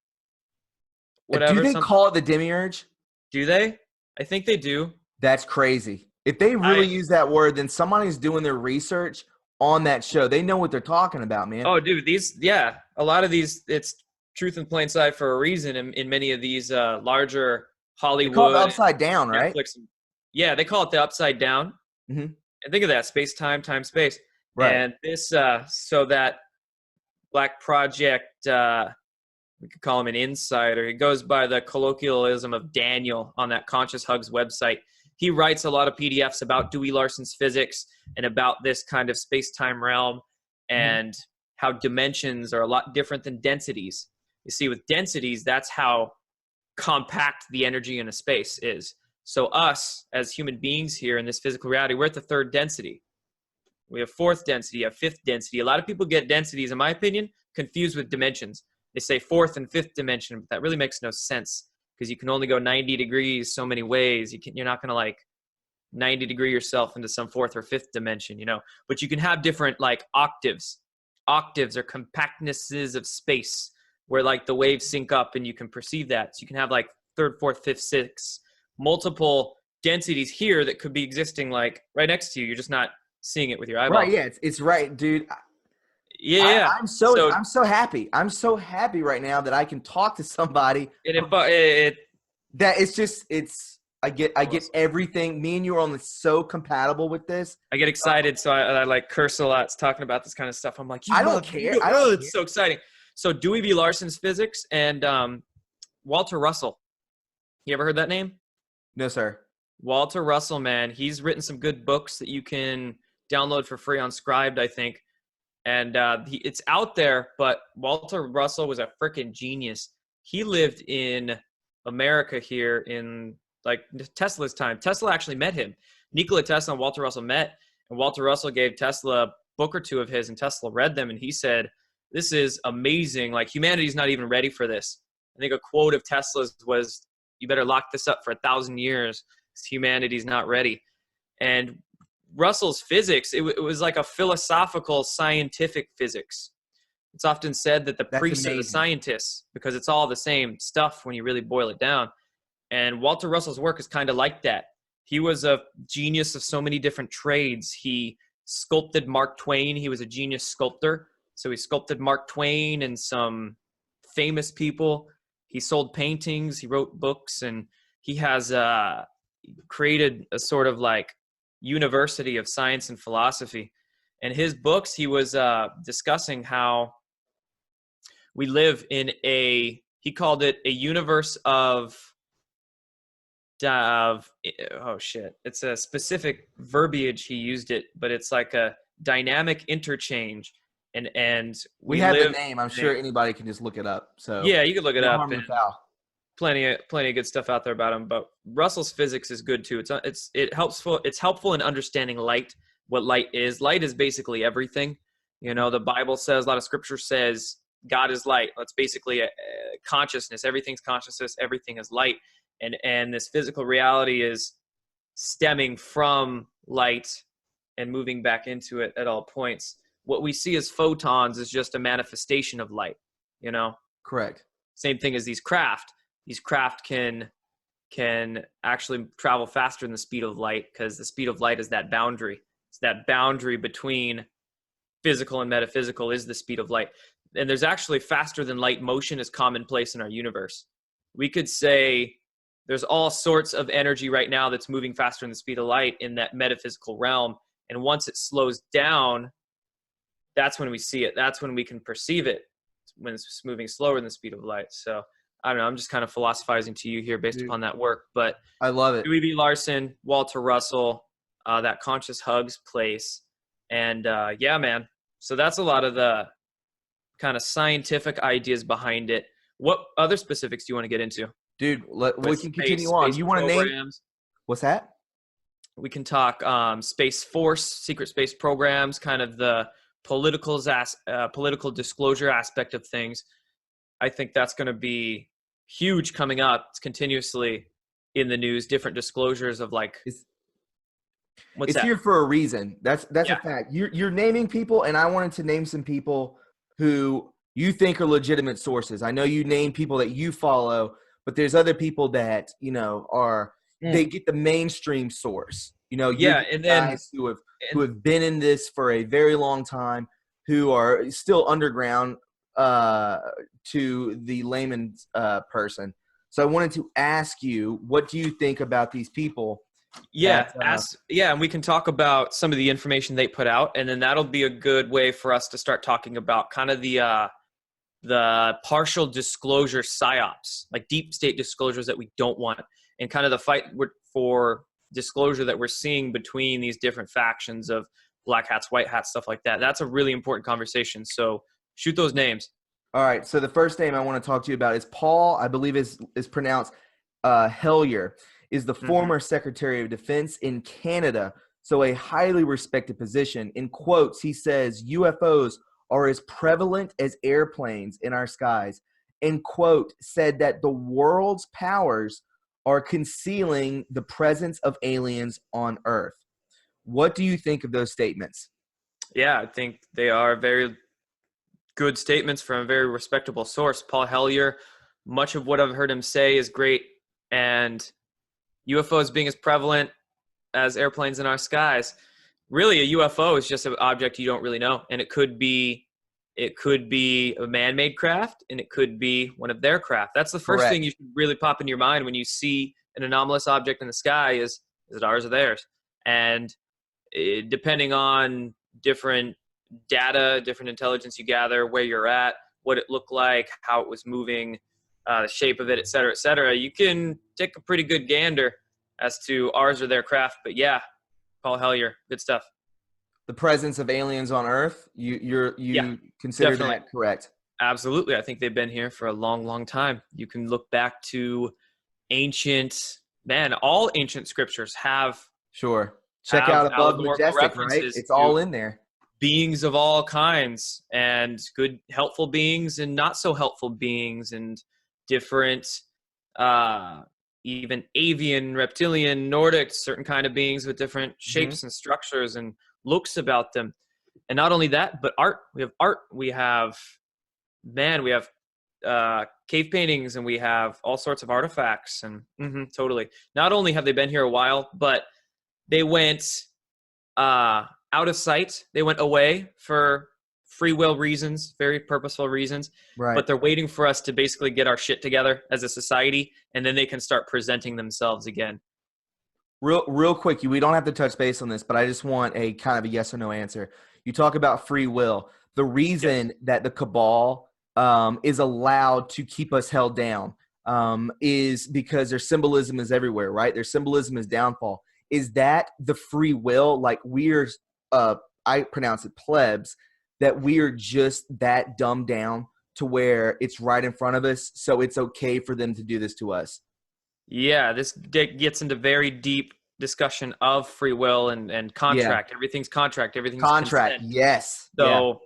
[SPEAKER 2] whatever.
[SPEAKER 3] Do they call it the demiurge?
[SPEAKER 2] Do they? I think they do.
[SPEAKER 3] That's crazy. If they really use that word, then somebody's doing their research on that show. They know what they're talking about, man.
[SPEAKER 2] Oh, dude, a lot of these, it's truth in plain sight for a reason. In many of these larger Hollywood,
[SPEAKER 3] they call it upside down, right?
[SPEAKER 2] Netflix, yeah, they call it the upside down.
[SPEAKER 3] Mm-hmm.
[SPEAKER 2] And think of that: space, time, space.
[SPEAKER 3] Right.
[SPEAKER 2] And this, so that Black Project, we could call him an insider. He goes by the colloquialism of Daniel on that Conscious Hugs website. He writes a lot of PDFs about Dewey Larson's physics and about this kind of space-time realm and how dimensions are a lot different than densities. You see, with densities, that's how compact the energy in a space is. So us, as human beings here in this physical reality, we're at the third density. We have fourth density, a fifth density. A lot of people get densities, in my opinion, confused with dimensions. They say fourth and fifth dimension, but that really makes no sense because you can only go 90 degrees so many ways. You're not going to like 90 degree yourself into some fourth or fifth dimension, but you can have different like octaves. Octaves are compactnesses of space where like the waves sync up and you can perceive that. So you can have like third, fourth, fifth, sixth, multiple densities here that could be existing like right next to you. You're just not seeing it with your eyeball.
[SPEAKER 3] Right. Yeah. It's right, dude.
[SPEAKER 2] Yeah.
[SPEAKER 3] I'm so happy. I'm so happy right now that I can talk to somebody. I get everything. Me and you are only so compatible with this.
[SPEAKER 2] I get excited. So I like curse a lot talking about this kind of stuff. I'm like,
[SPEAKER 3] I don't care.
[SPEAKER 2] It's so exciting. So Dewey B. Larson's physics and Walter Russell. You ever heard that name?
[SPEAKER 3] No, sir.
[SPEAKER 2] Walter Russell, man. He's written some good books that you can download for free on Scribd, I think. And it's out there, but Walter Russell was a freaking genius. He lived in America here in like Tesla's time. Tesla actually met him. Nikola Tesla and Walter Russell met, and Walter Russell gave Tesla a book or two of his, and Tesla read them, and he said, "This is amazing. Like humanity's not even ready for this." I think a quote of Tesla's was, "You better lock this up for 1,000 years because humanity's not ready." And Russell's physics, it was like a philosophical, scientific physics. It's often said that the priests are the scientists because it's all the same stuff when you really boil it down. And Walter Russell's work is kind of like that. He was a genius of so many different trades. He sculpted Mark Twain. He was a genius sculptor. So he sculpted Mark Twain and some famous people. He sold paintings. He wrote books. And he has created a sort of like university of science and philosophy. In his books, he was discussing how we live in he called it a universe of oh shit. It's a specific verbiage he used it, but it's like a dynamic interchange. And
[SPEAKER 3] we have the name. I'm sure anybody can just look it up. So
[SPEAKER 2] yeah, you can look it up.
[SPEAKER 3] Plenty
[SPEAKER 2] of good stuff out there about him, but Russell's physics is good too. It's helpful in understanding light, what light is. Light is basically everything. The Bible says, a lot of scripture says God is light. That's basically a consciousness. Everything's consciousness. Everything is light. And this physical reality is stemming from light and moving back into it at all points. What we see as photons is just a manifestation of light,
[SPEAKER 3] Correct.
[SPEAKER 2] Same thing as these craft. These craft can actually travel faster than the speed of light, because the speed of light is that boundary. It's that boundary between physical and metaphysical is the speed of light. And there's actually faster than light motion is commonplace in our universe. We could say there's all sorts of energy right now that's moving faster than the speed of light in that metaphysical realm. And once it slows down, that's when we see it. That's when we can perceive it, when it's moving slower than the speed of light. So I don't know. I'm just kind of philosophizing to you here based upon that work. But
[SPEAKER 3] I love it.
[SPEAKER 2] W.B. Larson, Walter Russell, that Conscious Hugs place. And yeah, man. So that's a lot of the kind of scientific ideas behind it. What other specifics do you want to get into?
[SPEAKER 3] Dude, we can continue on. You want to name? What's that?
[SPEAKER 2] We can talk Space Force, secret space programs, kind of the political disclosure aspect of things. I think that's going to be huge coming up. It's continuously in the news, different disclosures of
[SPEAKER 3] it's here for a reason. That's a fact. You're naming people, and I wanted to name some people who you think are legitimate sources. I know you name people that you follow, but there's other people that they get the mainstream source.
[SPEAKER 2] And then
[SPEAKER 3] guys who have been in this for a very long time, who are still underground to the layman person. So I wanted to ask you, what do you think about these people?
[SPEAKER 2] And we can talk about some of the information they put out, and then that'll be a good way for us to start talking about kind of the partial disclosure psyops, like deep state disclosures that we don't want, and kind of the fight for disclosure that we're seeing between these different factions of black hats, white hats, stuff like that. That's a really important conversation. So shoot those names.
[SPEAKER 3] All right. So the first name I want to talk to you about is Paul, I believe is pronounced Hellyer, is the former Secretary of Defense in Canada. So a highly respected position. In quotes, he says, UFOs are as prevalent as airplanes in our skies. In quote, said that the world's powers are concealing the presence of aliens on Earth. What do you think of those statements?
[SPEAKER 2] Yeah, I think they are very good statements from a very respectable source. Paul Hellyer, much of what I've heard him say is great. And UFOs being as prevalent as airplanes in our skies. Really, a UFO is just an object you don't really know. And it could be a man-made craft, and it could be one of their craft. That's the first thing you should really pop in your mind when you see an anomalous object in the sky is it ours or theirs? And depending on different data, different intelligence you gather, where you're at, what it looked like, how it was moving, the shape of it, et cetera, you can take a pretty good gander as to ours or their craft. But yeah, Paul Hellyer, good stuff.
[SPEAKER 3] The presence of aliens on Earth, you consider
[SPEAKER 2] definitely.
[SPEAKER 3] That correct?
[SPEAKER 2] Absolutely. I think they've been here for a long, long time. You can look back to all ancient scriptures have.
[SPEAKER 3] Sure. Check out Above Majestic, right? It's all in there.
[SPEAKER 2] Beings of all kinds, and good, helpful beings and not so helpful beings, and different, even avian, reptilian, Nordic, certain kind of beings with different shapes and structures and looks about them. And not only that, but art. We have art. We have cave paintings, and we have all sorts of artifacts. And totally. Not only have they been here a while, but they went out of sight. They went away for free will reasons, very purposeful reasons.
[SPEAKER 3] Right.
[SPEAKER 2] But they're waiting for us to basically get our shit together as a society, and then they can start presenting themselves again.
[SPEAKER 3] Real quick, we don't have to touch base on this, but I just want a kind of a yes or no answer. You talk about free will. The reason that the cabal is allowed to keep us held down is because their symbolism is everywhere, right? Their symbolism is downfall. Is that the free will? Like we're, I pronounce it plebs, that we are just that dumbed down to where it's right in front of us, so it's okay for them to do this to us?
[SPEAKER 2] Yeah, this gets into very deep discussion of free will and contract. Yeah. Everything's contract. Everything's
[SPEAKER 3] contract.
[SPEAKER 2] Consent.
[SPEAKER 3] Yes.
[SPEAKER 2] So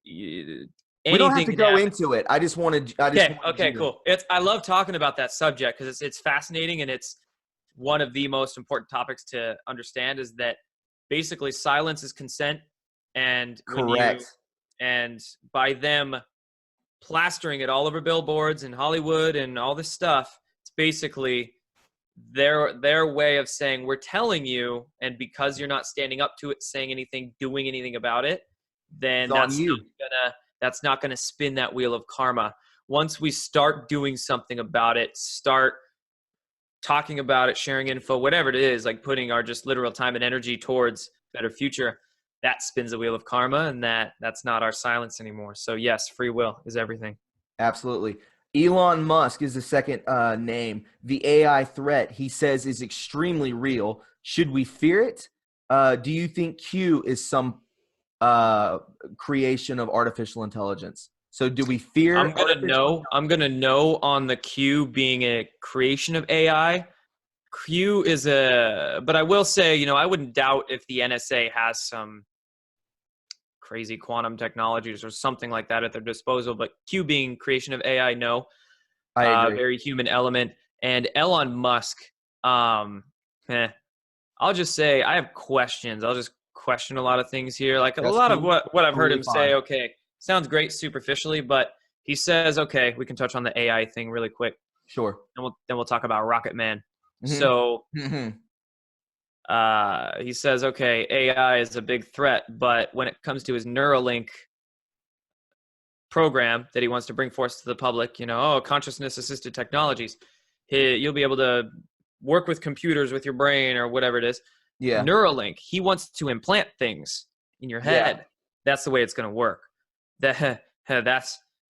[SPEAKER 3] We don't have
[SPEAKER 2] anything
[SPEAKER 3] to
[SPEAKER 2] can
[SPEAKER 3] go
[SPEAKER 2] happen.
[SPEAKER 3] into it. I just wanted
[SPEAKER 2] Okay,
[SPEAKER 3] you to-
[SPEAKER 2] cool. I love talking about that subject because it's fascinating, and it's one of the most important topics to understand is that basically silence is consent. And
[SPEAKER 3] Correct.
[SPEAKER 2] and by them plastering it all over billboards in Hollywood and all this stuff, it's basically their way of saying, we're telling you, and because you're not standing up to it, saying anything, doing anything about it, then
[SPEAKER 3] It's on you.
[SPEAKER 2] that's not gonna spin that wheel of karma. Once we start doing something about it, start talking about it, sharing info, whatever it is, like putting our just literal time and energy towards better future, that spins the wheel of karma, and that's not our silence anymore. So yes, free will is everything.
[SPEAKER 3] Absolutely. Elon Musk is the second name. The AI threat, he says, is extremely real. Should we fear it? Do you think Q is some creation of artificial intelligence? So do we fear
[SPEAKER 2] I'm gonna
[SPEAKER 3] artificial
[SPEAKER 2] know on the Q being a creation of AI. Q is but I will say, I wouldn't doubt if the NSA has some crazy quantum technologies or something like that at their disposal. But Q being creation of AI, no.
[SPEAKER 3] I agree.
[SPEAKER 2] Very human element. And Elon Musk, I'll just say I have questions. I'll just question a lot of things here. Like a
[SPEAKER 3] That's
[SPEAKER 2] lot of
[SPEAKER 3] cool.
[SPEAKER 2] what I've heard
[SPEAKER 3] Totally
[SPEAKER 2] him say,
[SPEAKER 3] fine.
[SPEAKER 2] okay, sounds great superficially, but he says, okay, we can touch on the AI thing really quick.
[SPEAKER 3] Sure.
[SPEAKER 2] And we'll talk about Rocket Man.
[SPEAKER 3] Mhm.
[SPEAKER 2] So
[SPEAKER 3] Mhm.
[SPEAKER 2] he says, okay, AI is a big threat, but when it comes to his Neuralink program that he wants to bring forth to the public, consciousness assisted technologies, you'll be able to work with computers with your brain or whatever it is.
[SPEAKER 3] Yeah.
[SPEAKER 2] Neuralink, he wants to implant things in your head.
[SPEAKER 3] Yeah.
[SPEAKER 2] That's the way it's going to work. That's talking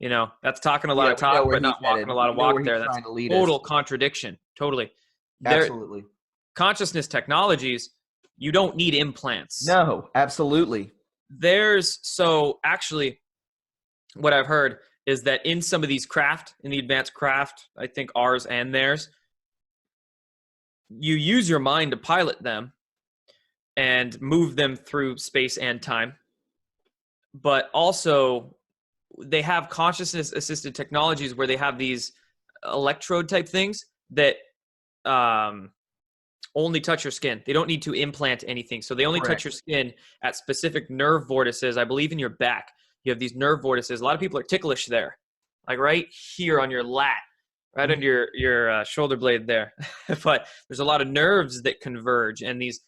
[SPEAKER 2] a lot
[SPEAKER 3] Yeah,
[SPEAKER 2] of
[SPEAKER 3] we know
[SPEAKER 2] talk,
[SPEAKER 3] where
[SPEAKER 2] but
[SPEAKER 3] he's
[SPEAKER 2] not walking
[SPEAKER 3] headed.
[SPEAKER 2] a lot
[SPEAKER 3] We
[SPEAKER 2] of
[SPEAKER 3] know where
[SPEAKER 2] walk
[SPEAKER 3] he's
[SPEAKER 2] there. That's
[SPEAKER 3] trying to lead us.
[SPEAKER 2] total contradiction. Totally.
[SPEAKER 3] Absolutely.
[SPEAKER 2] Consciousness technologies, you don't need implants.
[SPEAKER 3] No, absolutely.
[SPEAKER 2] So actually, what I've heard is that in some of these in the advanced craft, I think ours and theirs, you use your mind to pilot them and move them through space and time. But also, they have consciousness assisted technologies where they have these electrode type things that only touch your skin. They don't need to implant anything. So they only touch your skin at specific nerve vortices. I believe in your back, you have these nerve vortices. A lot of people are ticklish there, like right here on your lat, right under your shoulder blade there. But there's a lot of nerves that converge, and these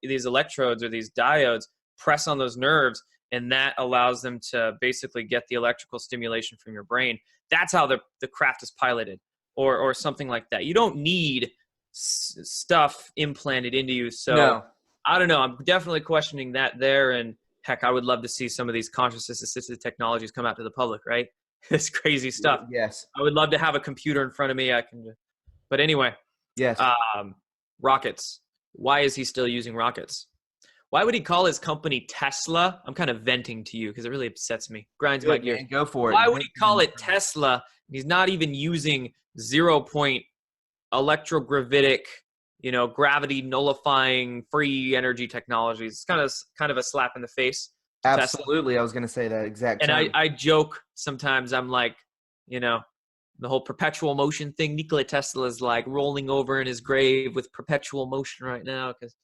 [SPEAKER 2] electrodes or these diodes press on those nerves, and that allows them to basically get the electrical stimulation from your brain. That's how the craft is piloted, or something like that. You don't need stuff implanted into you. So
[SPEAKER 3] No.
[SPEAKER 2] I don't know. I'm definitely questioning that there. And heck, I would love to see some of these consciousness assisted technologies come out to the public, right? It's crazy stuff.
[SPEAKER 3] Yes.
[SPEAKER 2] I would love to have a computer in front of me. But anyway,
[SPEAKER 3] Yes.
[SPEAKER 2] rockets. Why is he still using rockets? Why would he call his company Tesla? I'm kind of venting to you because it really upsets me. Grinds my gears.
[SPEAKER 3] Man, go for it.
[SPEAKER 2] Why would he call it Tesla? He's not even using 0-point electrogravitic, gravity nullifying free energy technologies. It's kind of a slap in the face.
[SPEAKER 3] Absolutely. I was going to say that exact
[SPEAKER 2] And
[SPEAKER 3] term.
[SPEAKER 2] I joke sometimes. I'm like, the whole perpetual motion thing. Nikola Tesla is like rolling over in his grave with perpetual motion right now because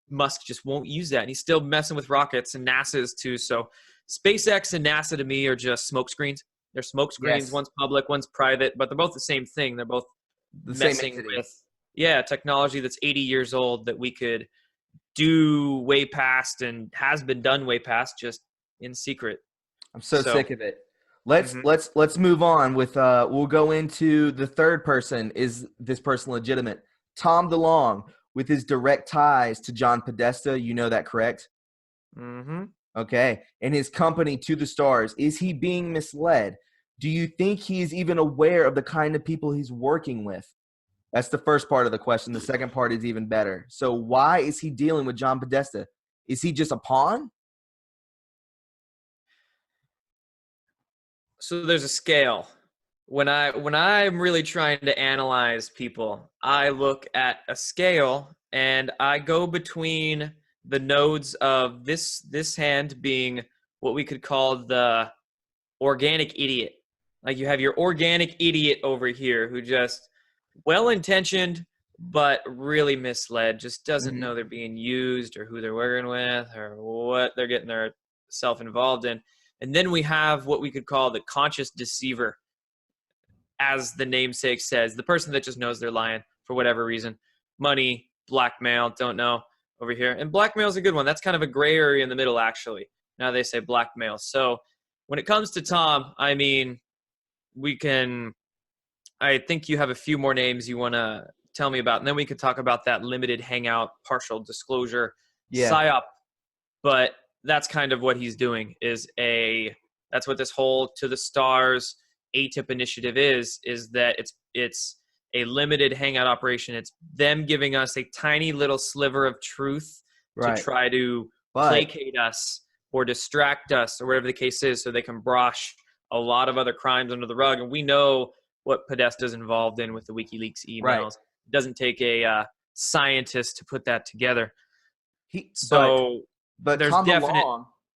[SPEAKER 2] Musk just won't use that. And he's still messing with rockets, and NASA is too. So SpaceX and NASA to me are just smoke screens. They're smoke screens.
[SPEAKER 3] Yes.
[SPEAKER 2] One's public, one's private, but they're both the same thing. They're both
[SPEAKER 3] The same
[SPEAKER 2] messing
[SPEAKER 3] entity.
[SPEAKER 2] with technology that's 80 years old that we could do way past and has been done way past, just in secret.
[SPEAKER 3] I'm so sick of it. Let's move on with we'll go into the third person. Is this person legitimate? Tom DeLonge, with his direct ties to John Podesta, you know that, correct?
[SPEAKER 2] Mm-hmm.
[SPEAKER 3] Okay. And his company To the Stars, is he being misled? Do you think he is even aware of the kind of people he's working with? That's the first part of the question. The second part is even better. So why is he dealing with John Podesta? Is he just a pawn?
[SPEAKER 2] So there's a scale. When I'm really trying to analyze people, I look at a scale and I go between the nodes of this hand being what we could call the organic idiot. Like you have your organic idiot over here who just well-intentioned but really misled, just doesn't know they're being used or who they're working with or what they're getting their self involved in. And then we have what we could call the conscious deceiver, as the namesake says, the person that just knows they're lying for whatever reason. Money, blackmail, don't know over here. And blackmail is a good one. That's kind of a gray area in the middle, actually. Now they say blackmail. So when it comes to Tom, I mean, I think you have a few more names you want to tell me about, and then we could talk about that limited hangout, partial disclosure, PSYOP. But that's kind of what he's doing that's what this whole To the Stars ATIP initiative is that it's a limited hangout operation. It's them giving us a tiny little sliver of truth to try to placate us or distract us or whatever the case is, so they can brush a lot of other crimes under the rug. And we know what Podesta's involved in with the WikiLeaks emails. Right. It doesn't take a scientist to put that together.
[SPEAKER 3] But
[SPEAKER 2] there's
[SPEAKER 3] Tom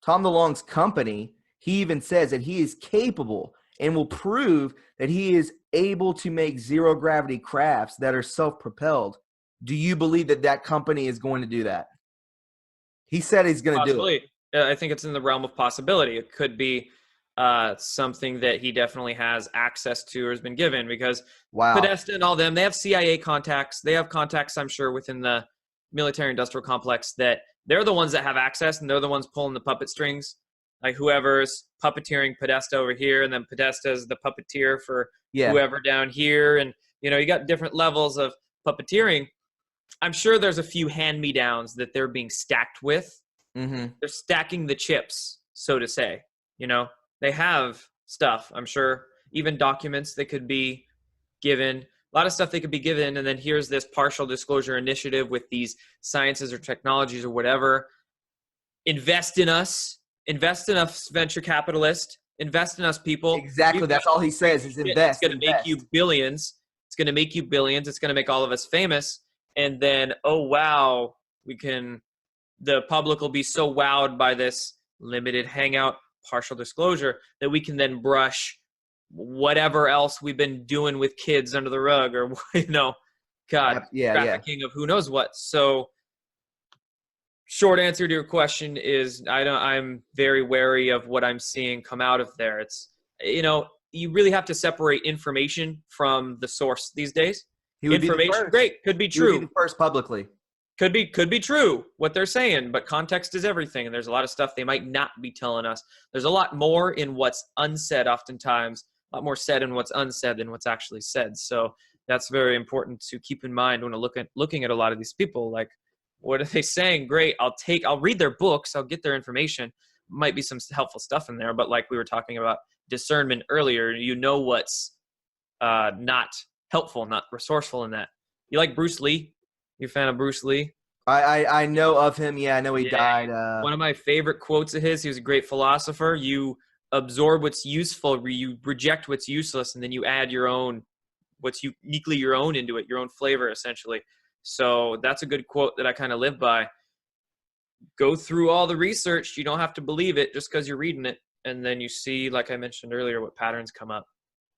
[SPEAKER 3] DeLonge's company, he even says that he is capable and will prove that he is able to make zero gravity crafts that are self-propelled. Do you believe that company is going to do that? He said he's going to do it.
[SPEAKER 2] I think it's in the realm of possibility. It could be something that he definitely has access to or has been given, because Podesta and all them, they have CIA contacts. They have contacts, I'm sure, within the military industrial complex that they're the ones that have access, and they're the ones pulling the puppet strings. Like whoever's puppeteering Podesta over here, and then Podesta is the puppeteer for whoever down here. And, you got different levels of puppeteering. I'm sure there's a few hand-me-downs that they're being stacked with. Mm-hmm. They're stacking the chips, so to say. They have stuff, I'm sure, even documents that could be given, a lot of stuff they could be given. And then here's this partial disclosure initiative with these sciences or technologies or whatever. Invest in us, venture capitalist, invest in us, people.
[SPEAKER 3] Exactly. That's all he says is invest.
[SPEAKER 2] It's going to make you billions. It's going to make you billions. It's going to make all of us famous. And then, oh, wow, the public will be so wowed by this limited hangout, partial disclosure, that we can then brush whatever else we've been doing with kids under the rug, or trafficking of who knows what. So short answer to your question is I'm very wary of what I'm seeing come out of there. It's you really have to separate information from the source these days. Information, great, could be true.
[SPEAKER 3] He would be the first publicly.
[SPEAKER 2] Could be true what they're saying, but context is everything, and there's a lot of stuff they might not be telling us. There's a lot more in what's unsaid oftentimes, a lot more said in what's unsaid than what's actually said. So that's very important to keep in mind when looking at a lot of these people. Like, what are they saying? Great, I'll read their books, I'll get their information. Might be some helpful stuff in there, but like we were talking about discernment earlier, what's not helpful, not resourceful in that. You like Bruce Lee? You a fan of Bruce Lee?
[SPEAKER 3] I know of him. Yeah, I know he died.
[SPEAKER 2] One of my favorite quotes of his, he was a great philosopher. You absorb what's useful, you reject what's useless, and then you add what's uniquely your own into it, your own flavor, essentially. So that's a good quote that I kind of live by. Go through all the research. You don't have to believe it just because you're reading it. And then you see, like I mentioned earlier, what patterns come up.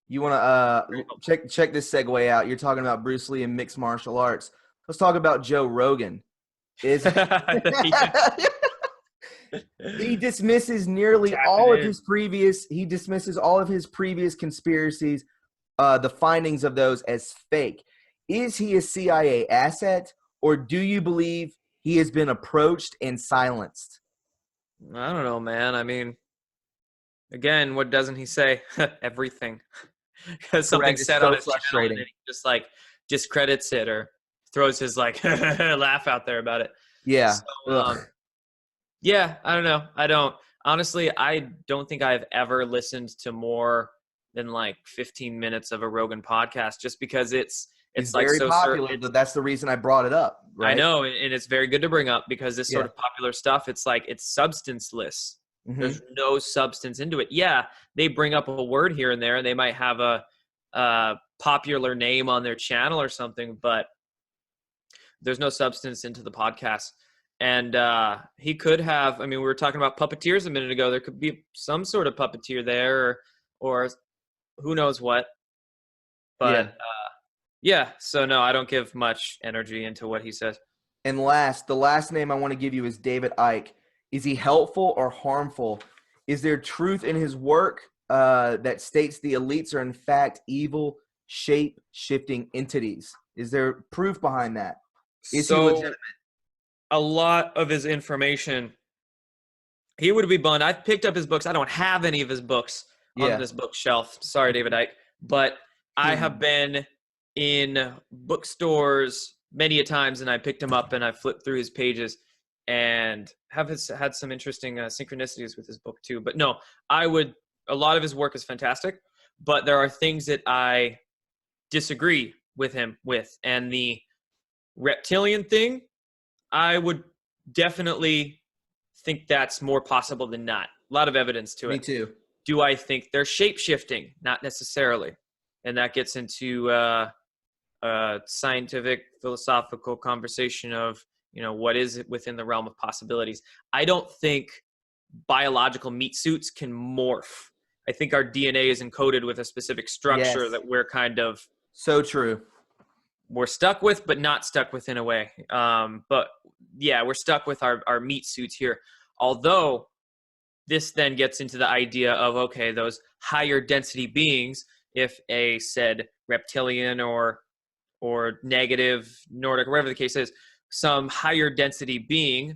[SPEAKER 3] You want to check this segue out. You're talking about Bruce Lee and mixed martial arts. Let's talk about Joe Rogan. He dismisses all of his previous conspiracies, the findings of those as fake. Is he a CIA asset, or do you believe he has been approached and silenced?
[SPEAKER 2] I don't know, man. I mean, again, what doesn't he say? Everything. Because something said on his channel, and he just discredits it or throws his laugh out there about it.
[SPEAKER 3] Yeah.
[SPEAKER 2] So, I don't know. I don't think I've ever listened to more than 15 minutes of a Rogan podcast, just because it's
[SPEAKER 3] very so popular. That's the reason I brought it up. Right?
[SPEAKER 2] I know. And it's very good to bring up, because this sort of popular stuff, it's substanceless. Mm-hmm. There's no substance into it. Yeah. They bring up a word here and there, and they might have a popular name on their channel or something, but there's no substance into the podcast. And he could have, I mean, we were talking about puppeteers a minute ago. There could be some sort of puppeteer there or who knows what. But yeah, so no, I don't give much energy into what he says.
[SPEAKER 3] And the last name I want to give you is David Icke. Is he helpful or harmful? Is there truth in his work that states the elites are in fact evil, shape-shifting entities? Is there proof behind that? Is he legitimate?
[SPEAKER 2] A lot of his information, he would be blunt. I've picked up his books. I don't have any of his books on this bookshelf. Sorry, David Icke. But I have been in bookstores many a times, and I picked him up and I flipped through his pages and have had some interesting synchronicities with his book too. But no, a lot of his work is fantastic, but there are things that I disagree with him with. And the reptilian thing, I would definitely think that's more possible than not. A lot of evidence to it.
[SPEAKER 3] Me too.
[SPEAKER 2] Do I think they're shape-shifting? Not necessarily. And that gets into scientific, philosophical conversation of, what is it within the realm of possibilities. I don't think biological meat suits can morph. I think our DNA is encoded with a specific structure that we're kind of
[SPEAKER 3] so true.
[SPEAKER 2] We're stuck with, but not stuck with in a way. But yeah, we're stuck with our meat suits here. Although this then gets into the idea of, okay, those higher density beings, if a said reptilian or negative Nordic, whatever the case is, some higher density being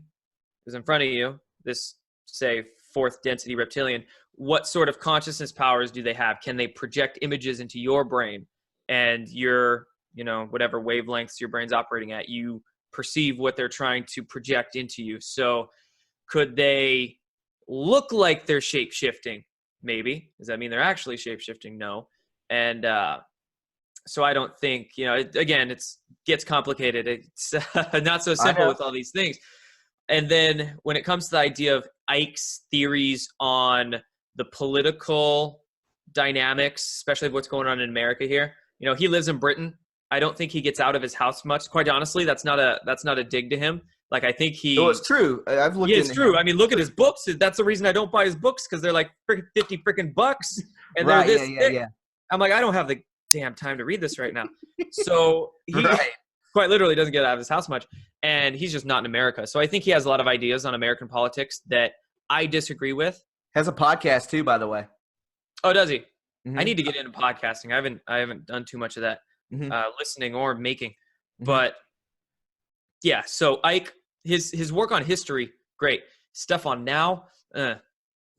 [SPEAKER 2] is in front of you, this, say, fourth density reptilian, what sort of consciousness powers do they have? Can they project images into your brain and your, whatever wavelengths your brain's operating at, you perceive what they're trying to project into you? So could they look like they're shape-shifting? Maybe. Does that mean they're actually shape-shifting? No. And so I don't think, again, it gets complicated. It's not so simple with all these things. And then when it comes to the idea of Icke's theories on the political dynamics, especially what's going on in America here, he lives in Britain. I don't think he gets out of his house much. Quite honestly, that's not a dig to him. Like, I think
[SPEAKER 3] it's true. I've looked.
[SPEAKER 2] Yeah, it's true. I mean, look at his books. That's the reason I don't buy his books, because they're like $50 freaking bucks, and they're this thick. Yeah. I'm like, I don't have the damn time to read this right now. So he quite literally doesn't get out of his house much, and he's just not in America. So I think he has a lot of ideas on American politics that I disagree with.
[SPEAKER 3] Has a podcast too, by the way.
[SPEAKER 2] Oh, does he? Mm-hmm. I need to get into podcasting. I haven't done too much of that, listening or making. Mm-hmm. But yeah, so Icke, his work on history, great. Stuff on now, I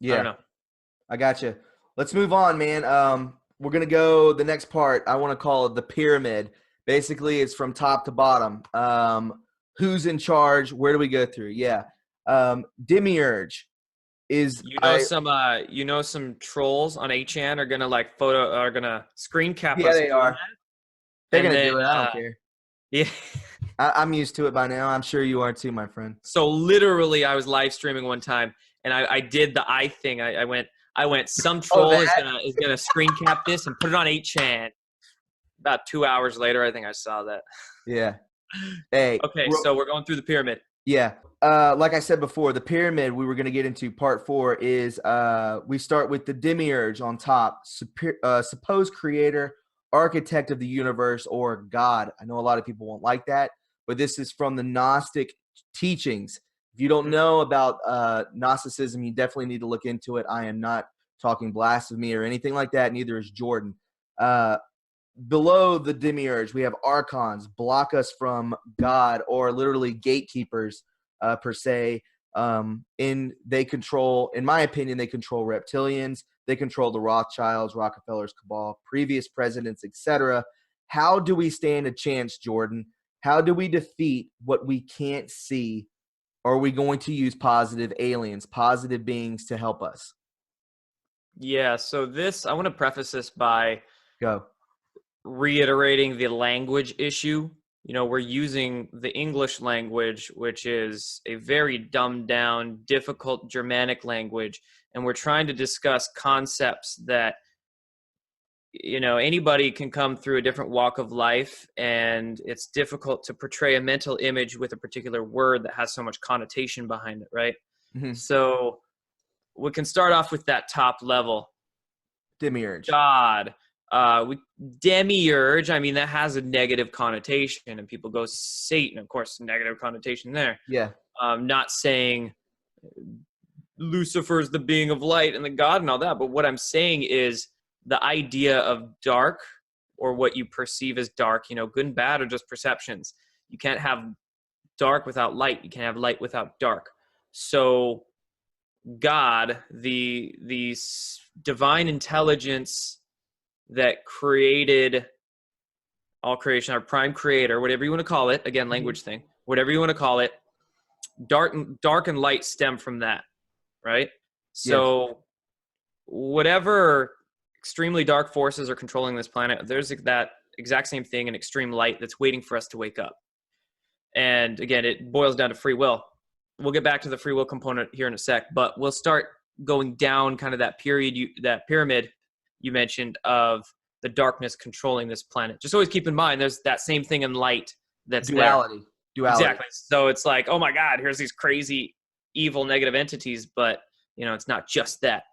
[SPEAKER 2] don't know.
[SPEAKER 3] I got you. Let's move on, man. We're going to go the next part. I want to call it the pyramid. Basically, it's from top to bottom. Who's in charge? Where do we go through? Yeah. Demiurge is some trolls on 8chan are gonna screen cap us. Yeah, they are. They're gonna do it. I don't care.
[SPEAKER 2] Yeah.
[SPEAKER 3] I'm used to it by now. I'm sure you are too, my friend.
[SPEAKER 2] So literally, I was live streaming one time, and I did the eye thing. I went. Some troll is gonna screen cap this and put it on 8chan. About 2 hours later, I think I saw that.
[SPEAKER 3] Yeah. Hey.
[SPEAKER 2] Okay, so we're going through the pyramid.
[SPEAKER 3] Yeah. Like I said before, the pyramid we were going to get into part 4 is we start with the Demiurge on top, supposed creator, architect of the universe, or God. I know a lot of people won't like that, but this is from the Gnostic teachings. If you don't know about Gnosticism, you definitely need to look into it. I am not talking blasphemy or anything like that. Neither is Jordan. Below the Demiurge, we have archons, block us from God, or literally gatekeepers per se. They control, in my opinion, they control reptilians. They control the Rothschilds, Rockefellers, cabal, previous presidents, etc. How do we stand a chance, Jordan? How do we defeat what we can't see? Or are we going to use positive aliens, positive beings to help us?
[SPEAKER 2] Yeah, so I want to preface this by reiterating the language issue. We're using the English language, which is a very dumbed down, difficult Germanic language, and we're trying to discuss concepts that, anybody can come through a different walk of life, and it's difficult to portray a mental image with a particular word that has so much connotation behind it, right?
[SPEAKER 3] Mm-hmm.
[SPEAKER 2] So we can start off with that top level.
[SPEAKER 3] Demiurge.
[SPEAKER 2] God. Demiurge, I mean, that has a negative connotation, and people go Satan, of course, negative connotation there.
[SPEAKER 3] Yeah.
[SPEAKER 2] Not saying Lucifer's the being of light and the God and all that, but what I'm saying is the idea of dark, or what you perceive as dark, good and bad are just perceptions. You can't have dark without light. You can't have light without dark. So God, the divine intelligence that created all creation, our prime creator, whatever you want to call it, again, language thing, whatever you want to call it, dark and light stem from that, right? So whatever extremely dark forces are controlling this planet, there's that exact same thing in extreme light that's waiting for us to wake up. And again, it boils down to free will. We'll get back to the free will component here in a sec, but we'll start going down kind of that pyramid you mentioned of the darkness controlling this planet. Just always keep in mind, there's that same thing in light that's
[SPEAKER 3] duality.
[SPEAKER 2] Exactly. So it's like, oh my God, here's these crazy, evil, negative entities, but it's not just that.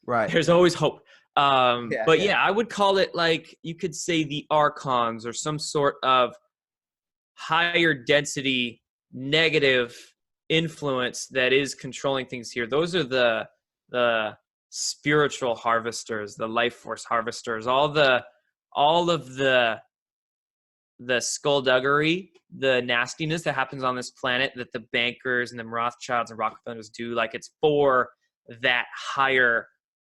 [SPEAKER 3] Right.
[SPEAKER 2] There's always hope. I would call it, like, you could say the archons, or some sort of higher density negative influence that is controlling things here. Those are the spiritual harvesters, the life force harvesters, all of the skullduggery, the nastiness that happens on this planet that the bankers and the Rothschilds and Rockefellers do. Like, it's for that higher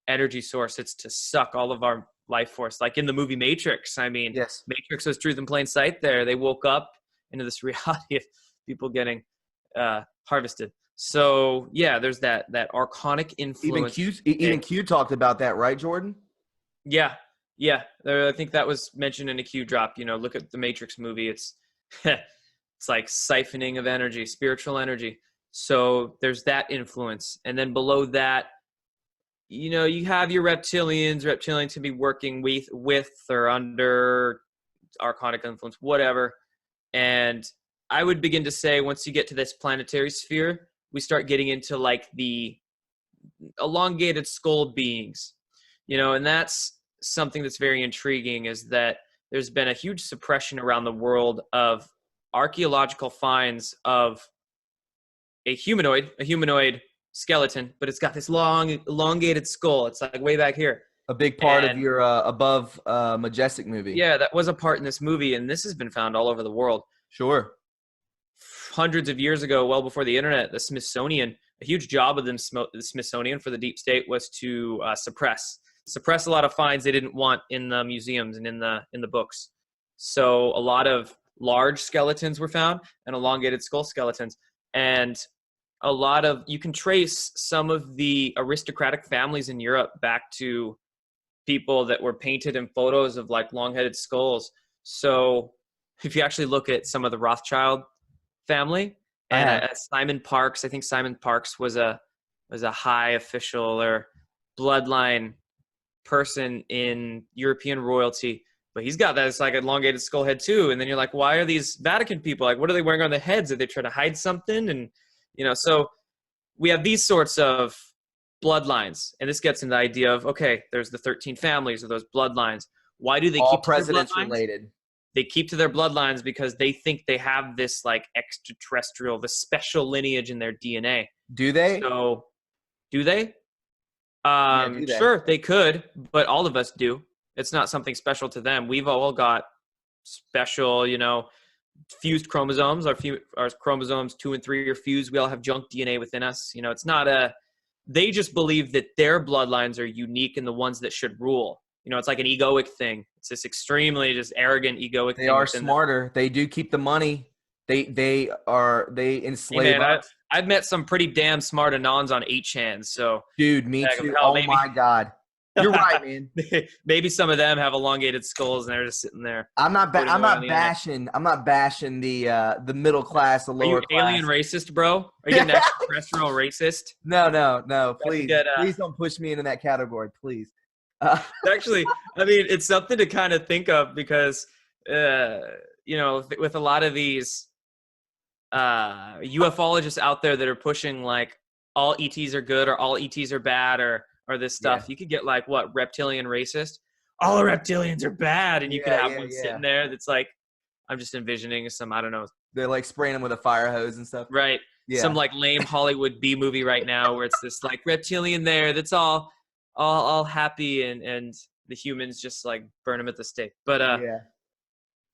[SPEAKER 2] energy source. It's to suck all of our life force. Like in the movie Matrix. I mean,
[SPEAKER 3] yes.
[SPEAKER 2] Matrix was truth in plain sight there. They woke up into this reality of people getting harvested. So yeah, there's that archonic influence.
[SPEAKER 3] Even Q talked about that, right, Jordan?
[SPEAKER 2] Yeah. I think that was mentioned in a Q drop. Look at the Matrix movie. It's it's like siphoning of energy, spiritual energy. So there's that influence, and then below that, you have your reptilians. Reptilians can be working with or under archonic influence, whatever. And I would begin to say, once you get to this planetary sphere, we start getting into like the elongated skull beings, and that's something that's very intriguing, is that there's been a huge suppression around the world of archaeological finds of a humanoid skeleton, but it's got this long elongated skull. It's like way back here.
[SPEAKER 3] A big part of your Above Majestic movie.
[SPEAKER 2] Yeah, that was a part in this movie, and this has been found all over the world.
[SPEAKER 3] Sure.
[SPEAKER 2] Hundreds of years ago, well before the internet, the Smithsonian, a huge job of the Smithsonian for the deep state was to suppress a lot of finds they didn't want in the museums and in the books. So a lot of large skeletons were found, and elongated skull skeletons, and you can trace some of the aristocratic families in Europe back to people that were painted in photos of like long-headed skulls. So if you actually look at some of the Rothschild family and Simon Parks, I think Simon Parks was a high official or bloodline person in European royalty, but he's got that, it's like an elongated skull head too. And then you're like, why are these Vatican people, like, what are they wearing on their heads? Are they trying to hide something? And so we have these sorts of bloodlines, and this gets into the idea of, okay, there's the 13 families of those bloodlines. Why do they
[SPEAKER 3] all
[SPEAKER 2] keep
[SPEAKER 3] presidents related?
[SPEAKER 2] They keep to their bloodlines because they think they have this like extraterrestrial, the special lineage in their DNA.
[SPEAKER 3] Do they?
[SPEAKER 2] So, do they?
[SPEAKER 3] Do they?
[SPEAKER 2] Sure, they could, but all of us do. It's not something special to them. We've all got special, fused chromosomes. Our chromosomes 2 and 3 are fused. We all have junk DNA within us. It's not they just believe that their bloodlines are unique and the ones that should rule. It's like an egoic thing. It's this extremely just arrogant egoic thing.
[SPEAKER 3] They are smarter. They do keep the money. They enslave us.
[SPEAKER 2] I've met some pretty damn smart Anons on 8chan. So,
[SPEAKER 3] dude, me too. Oh my God. You're right, man.
[SPEAKER 2] Maybe some of them have elongated skulls and they're just sitting there.
[SPEAKER 3] I'm not bashing the middle class, the lower class.
[SPEAKER 2] Are you alien racist, bro? Are you an extraterrestrial racist?
[SPEAKER 3] No. Please don't push me into that category, please.
[SPEAKER 2] Actually, I mean, it's something to kind of think of because, with a lot of these ufologists out there that are pushing like all ETs are good or all ETs are bad or this
[SPEAKER 3] Yeah.
[SPEAKER 2] stuff, you could get like what, reptilian racist? All reptilians are bad, and you could
[SPEAKER 3] Yeah,
[SPEAKER 2] have
[SPEAKER 3] yeah,
[SPEAKER 2] one
[SPEAKER 3] yeah.
[SPEAKER 2] sitting there that's like, I'm just envisioning some, I don't know,
[SPEAKER 3] They're like spraying them with a fire hose and stuff.
[SPEAKER 2] right? Some
[SPEAKER 3] Yeah.
[SPEAKER 2] like lame Hollywood B movie right now where it's this like reptilian there that's all happy and the humans just like burn them at the stake. But
[SPEAKER 3] Yeah.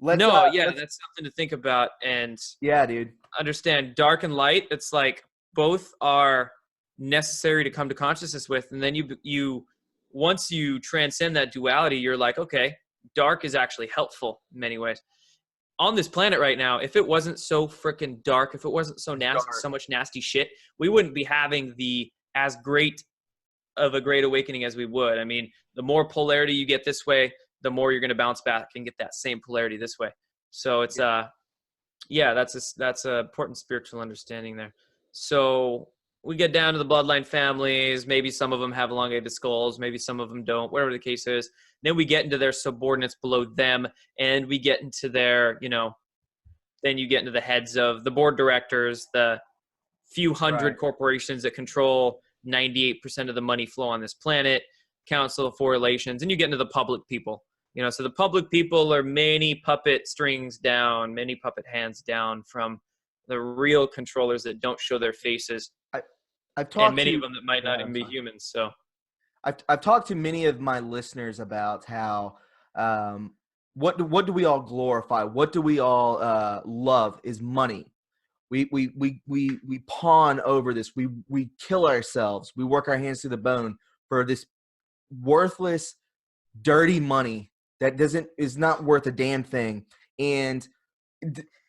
[SPEAKER 2] no, yeah,
[SPEAKER 3] Let's
[SPEAKER 2] that's something to think about and
[SPEAKER 3] yeah, dude.
[SPEAKER 2] understand. Dark and light, it's like both are necessary to come to consciousness with, and then you once you transcend that duality, you're like, okay, dark is actually helpful in many ways. On this planet right now, if it wasn't so freaking dark, if it wasn't so nasty,
[SPEAKER 3] Dark.
[SPEAKER 2] so much nasty shit, we wouldn't be having the as great of a great awakening as we would. I mean, the more polarity you get this way, the more you're going to bounce back and get that same polarity this way. So it's yeah, that's a important spiritual understanding there. So we get down to the bloodline families. Maybe some of them have elongated skulls. Maybe some of them don't. Whatever the case is. Then we get into their subordinates below them, and we get into their, then you get into the heads of the board directors, the few hundred
[SPEAKER 3] Right.
[SPEAKER 2] corporations that control 98% of the money flow on this planet, Council of Foreign Relations, and you get into the public people. So the public people are many puppet strings down, many puppet hands down from the real controllers that don't show their faces,
[SPEAKER 3] I've
[SPEAKER 2] and
[SPEAKER 3] talked
[SPEAKER 2] many of
[SPEAKER 3] to
[SPEAKER 2] them that might
[SPEAKER 3] Go
[SPEAKER 2] not
[SPEAKER 3] ahead,
[SPEAKER 2] even
[SPEAKER 3] I'm
[SPEAKER 2] be
[SPEAKER 3] sorry.
[SPEAKER 2] humans. So
[SPEAKER 3] I've talked to many of my listeners about how what do we all glorify? What do we all love is money. We pawn over this. We kill ourselves. We work our hands to the bone for this worthless, dirty money that is not worth a damn thing. And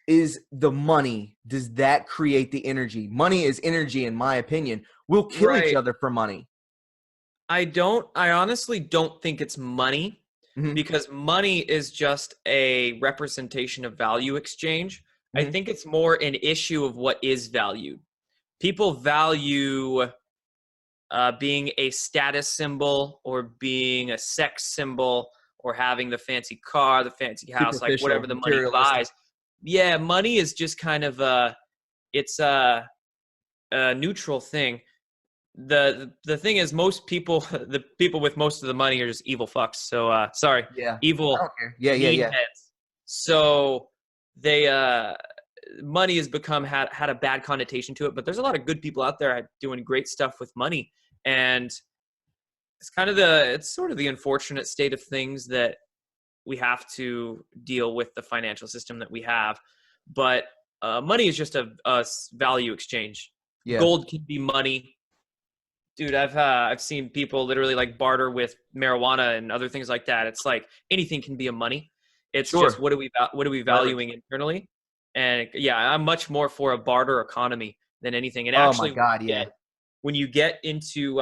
[SPEAKER 3] is the money, does that create the energy? Money is energy, in my opinion. We'll kill each
[SPEAKER 2] right,
[SPEAKER 3] other for money.
[SPEAKER 2] I honestly don't think it's money,
[SPEAKER 3] Hmm.
[SPEAKER 2] because money is just a representation of value exchange. I
[SPEAKER 3] Hmm.
[SPEAKER 2] think it's more an issue of what is valued. People value being a status symbol or being a sex symbol or having the fancy car, the fancy house, like
[SPEAKER 3] Superficial,
[SPEAKER 2] whatever the money
[SPEAKER 3] materialistic.
[SPEAKER 2] buys. Yeah, money is just kind of it's a neutral thing. The thing is, most people, the people with most of the money are just evil fucks. So sorry,
[SPEAKER 3] Yeah, I
[SPEAKER 2] evil
[SPEAKER 3] don't care. Yeah, yeah, yeah.
[SPEAKER 2] meatheads. So they money has become had a bad connotation to it, but there's a lot of good people out there doing great stuff with money, and it's sort of the unfortunate state of things that we have to deal with the financial system that we have. But money is just a value exchange.
[SPEAKER 3] Yeah,
[SPEAKER 2] Gold can be money. Dude, I've seen people literally like barter with marijuana and other things like that. It's like anything can be a money. It's just
[SPEAKER 3] sure.
[SPEAKER 2] what are we
[SPEAKER 3] Leverage.
[SPEAKER 2] valuing internally? And yeah, I'm much more for a barter economy than anything. And
[SPEAKER 3] Oh my
[SPEAKER 2] actually,
[SPEAKER 3] God, yeah.
[SPEAKER 2] when you get into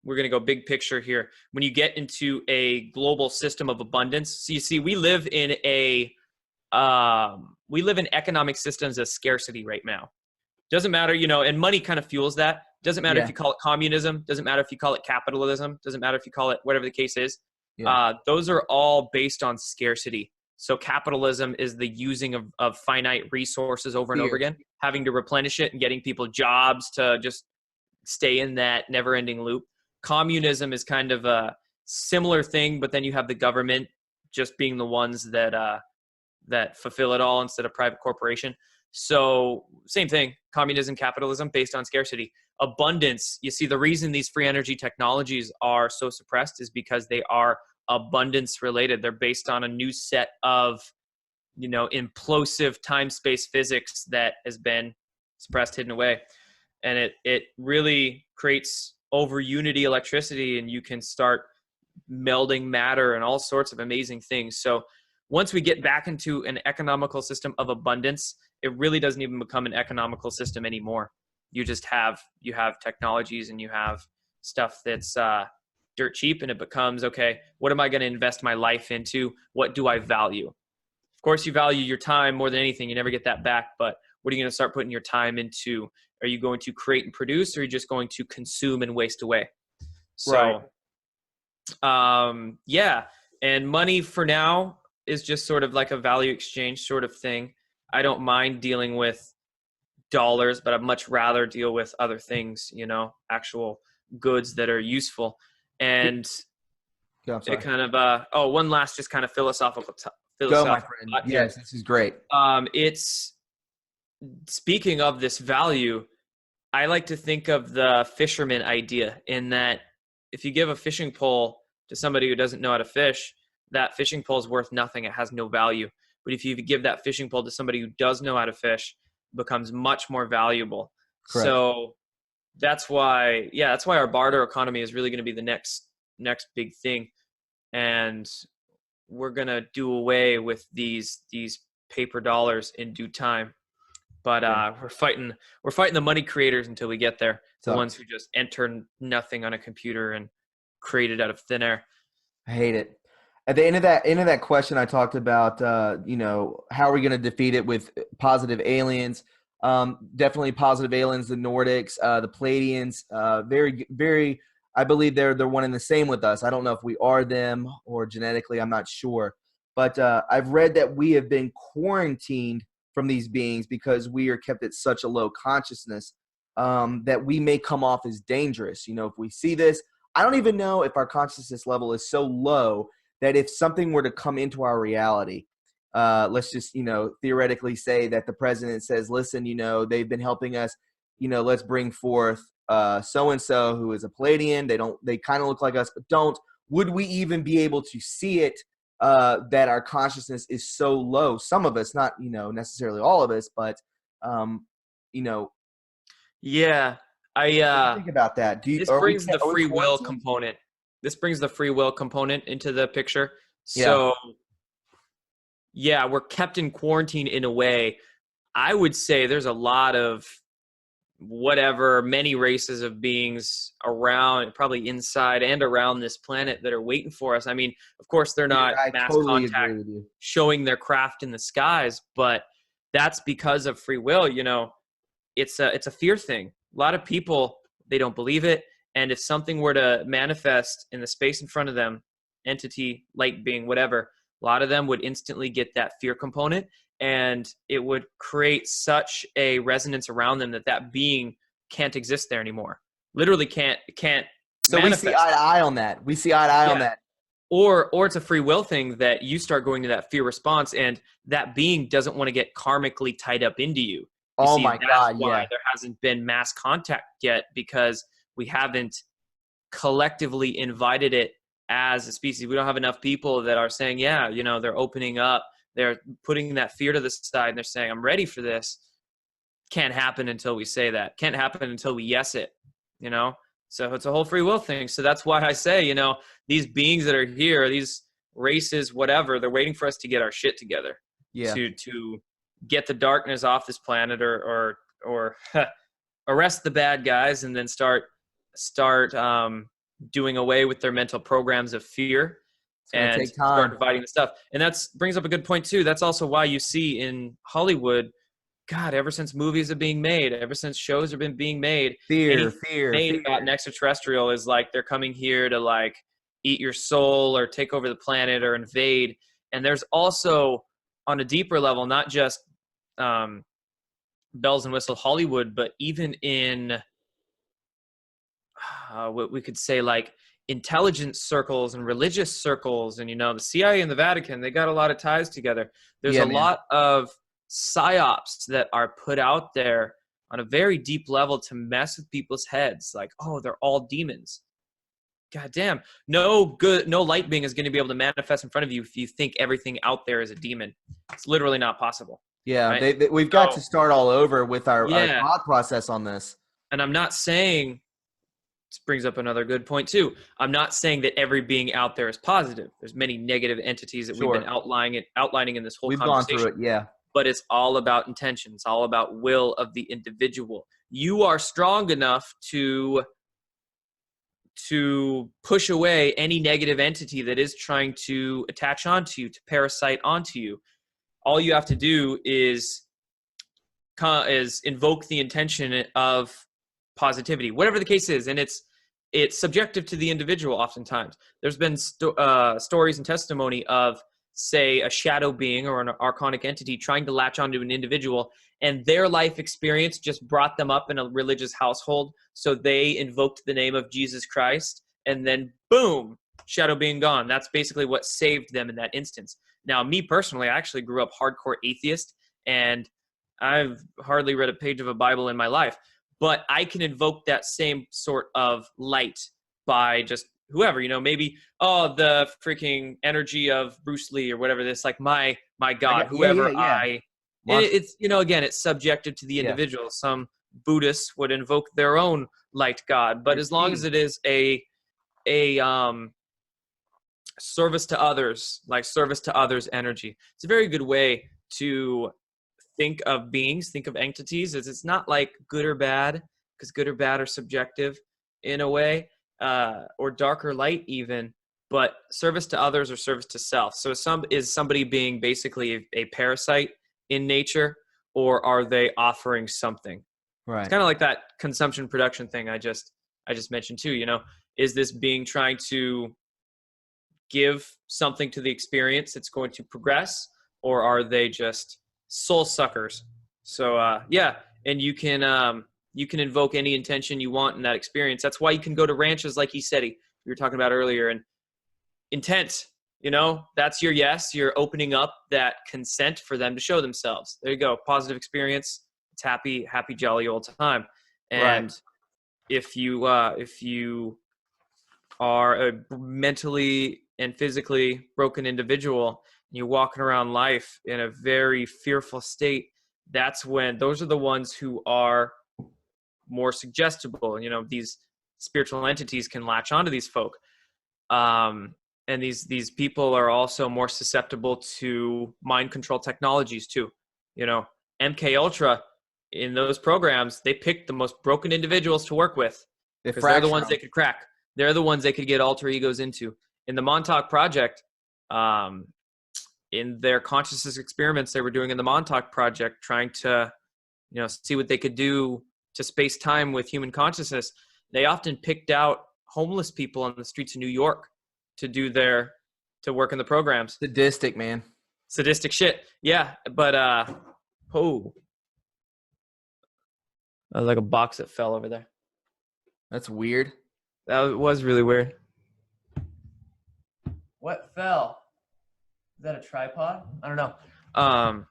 [SPEAKER 2] we're going to go big picture here. When you get into a global system of abundance, so you see, we live in economic systems of scarcity right now. Doesn't matter, and money kind of fuels that. Doesn't matter if
[SPEAKER 3] Yeah,
[SPEAKER 2] you call it communism. Doesn't matter if you call it capitalism. Doesn't matter if you call it whatever the case is.
[SPEAKER 3] yeah.
[SPEAKER 2] Those are all based on scarcity. So capitalism is the using of finite resources over and over
[SPEAKER 3] Here.
[SPEAKER 2] again, having to replenish it and getting people jobs to just stay in that never-ending loop. Communism is kind of a similar thing, but then you have the government just being the ones that fulfill it all instead of private corporation. So same thing, communism, capitalism based on scarcity. Abundance, you see, the reason these free energy technologies are so suppressed is because they are abundance related. They're based on a new set of, implosive time-space physics that has been suppressed, hidden away. And it really creates over unity electricity, and you can start melding matter and all sorts of amazing things. So once we get back into an economical system of abundance, it really doesn't even become an economical system anymore. You have technologies and you have stuff that's dirt cheap, and it becomes, okay, what am I going to invest my life into? What do I value? Of course, you value your time more than anything. You never get that back, but what are you going to start putting your time into? Are you going to create and produce, or are you just going to consume and waste away? So, yeah. And money for now is just sort of like a value exchange sort of thing. I don't mind dealing with dollars, but I'd much rather deal with other things, actual goods that are useful. And
[SPEAKER 3] Yeah, I'm
[SPEAKER 2] it
[SPEAKER 3] sorry.
[SPEAKER 2] kind of, one last just kind of philosophical
[SPEAKER 3] Go, my
[SPEAKER 2] thought
[SPEAKER 3] friend.
[SPEAKER 2] here.
[SPEAKER 3] Yes, this is great.
[SPEAKER 2] It's speaking of this value, I like to think of the fisherman idea in that if you give a fishing pole to somebody who doesn't know how to fish, that fishing pole is worth nothing. It has no value. But if you give that fishing pole to somebody who does know how to fish, it becomes much more valuable.
[SPEAKER 3] Correct.
[SPEAKER 2] So that's why our barter economy is really going to be the next big thing. And we're going to do away with these paper dollars in due time. But we're fighting the money creators until we get there. The ones who just enter nothing on a computer and create it out of thin air.
[SPEAKER 3] I hate it. At the end of that question, I talked about how are we going to defeat it with positive aliens. Definitely positive aliens, the Nordics, the Palladians. Very, very. I believe they're one and the same with us. I don't know if we are them or genetically. I'm not sure. But I've read that we have been quarantined from these beings because we are kept at such a low consciousness that we may come off as dangerous. If we see this, I don't even know if our consciousness level is so low that if something were to come into our reality, let's just, theoretically say that the president says, listen, they've been helping us, let's bring forth so-and-so who is a Palladian. They kind of look like us, but would we even be able to see it? That our consciousness is so low. Some of us, not necessarily all of us, but
[SPEAKER 2] yeah.
[SPEAKER 3] What do you think about that?
[SPEAKER 2] This brings the free will component. This brings the free will component into the picture. So, yeah, we're kept in quarantine in a way. I would say there's a lot of many races of beings around, probably inside and around this planet that are waiting for us. I mean, of course, they're not mass contact showing their craft in the skies, but that's because of free will. It's a fear thing. A lot of people, they don't believe it. And if something were to manifest in the space in front of them, entity, light being, whatever, a lot of them would instantly get that fear component. And it would create such a resonance around them that being can't exist there anymore. Literally can't
[SPEAKER 3] So
[SPEAKER 2] manifest.
[SPEAKER 3] We see eye to eye on that. On that.
[SPEAKER 2] Or it's a free will thing that you start going to that fear response, and that being doesn't want to get karmically tied up into you.
[SPEAKER 3] Oh my God,
[SPEAKER 2] why there hasn't been mass contact yet, because we haven't collectively invited it as a species. We don't have enough people that are saying, they're opening up. They're putting that fear to the side, and they're saying, I'm ready for this. Can't happen until we say that. Can't happen until we yes it, So it's a whole free will thing. So that's why I say, these beings that are here, these races, whatever, they're waiting for us to get our shit together.
[SPEAKER 3] Yeah.
[SPEAKER 2] To get the darkness off this planet or arrest the bad guys and then start doing away with their mental programs of fear. And start dividing the stuff. And that brings up a good point too. That's also why you see in Hollywood, God, ever since movies are being made, ever since shows have been being made,
[SPEAKER 3] fear
[SPEAKER 2] about an extraterrestrial is like they're coming here to like eat your soul or take over the planet or invade. And there's also on a deeper level, not just bells and whistles Hollywood, but even in what we could say like intelligence circles and religious circles, and the CIA and the Vatican, they got a lot of ties together. There's lot of psyops that are put out there on a very deep level to mess with people's heads, like, oh, they're all demons. God damn, no light being is going to be able to manifest in front of you if you think everything out there is a demon. It's literally not possible.
[SPEAKER 3] Yeah,
[SPEAKER 2] right?
[SPEAKER 3] we've got to start all over with our thought process on this. And
[SPEAKER 2] I'm not saying, this brings up another good point too, I'm not saying that every being out there is positive. There's many negative entities that we've been outlining in this whole conversation.
[SPEAKER 3] We've gone through it, yeah.
[SPEAKER 2] But it's all about intention. It's all about will of the individual. You are strong enough to push away any negative entity that is trying to attach onto you, to parasite onto you. All you have to do is invoke the intention of positivity, whatever the case is. And it's subjective to the individual oftentimes. There's been stories and testimony of, say, a shadow being or an archonic entity trying to latch onto an individual, and their life experience just brought them up in a religious household, so they invoked the name of Jesus Christ, and then boom, shadow being gone. That's basically what saved them in that instance. Now, me personally, I actually grew up hardcore atheist, and I've hardly read a page of a Bible in my life, but I can invoke that same sort of light by just whoever, maybe, the freaking energy of Bruce Lee or whatever. This, like my God, whoever it's, again, it's subjective to the individual. Yeah. Some Buddhists would invoke their own light God, but as long as it is a service to others, like service to others energy, it's a very good way to think of beings, think of entities, as it's not like good or bad, because good or bad are subjective in a way, or dark or light even, but service to others or service to self. So is somebody being basically a parasite in nature, or are they offering something? Right. It's kind of like that consumption production thing I just mentioned too. Is this being trying to give something to the experience that's going to progress, or are they just soul suckers? So and you can invoke any intention you want in that experience. That's why you can go to ranches like he said, we were talking about earlier, and intent, that's your yes. You're opening up that consent for them to show themselves. There you go. Positive experience. It's happy, jolly old time. And right. If you are a mentally and physically broken individual, and you're walking around life in a very fearful state, those are the ones who are more suggestible. These spiritual entities can latch onto these folk. And these people are also more susceptible to mind control technologies too. MK Ultra, in those programs, they picked the most broken individuals to work with because they're the ones they could crack. They're the ones they could get alter egos into. In the Montauk Project, in their consciousness experiments they were doing in the Montauk Project, trying to, see what they could do to space time with human consciousness, they often picked out homeless people on the streets of New York to work in the programs.
[SPEAKER 3] Sadistic, man.
[SPEAKER 2] Sadistic shit. Yeah. But, like a box that fell over there.
[SPEAKER 3] That's weird.
[SPEAKER 2] That was really weird. What fell? Is that a tripod? I don't know.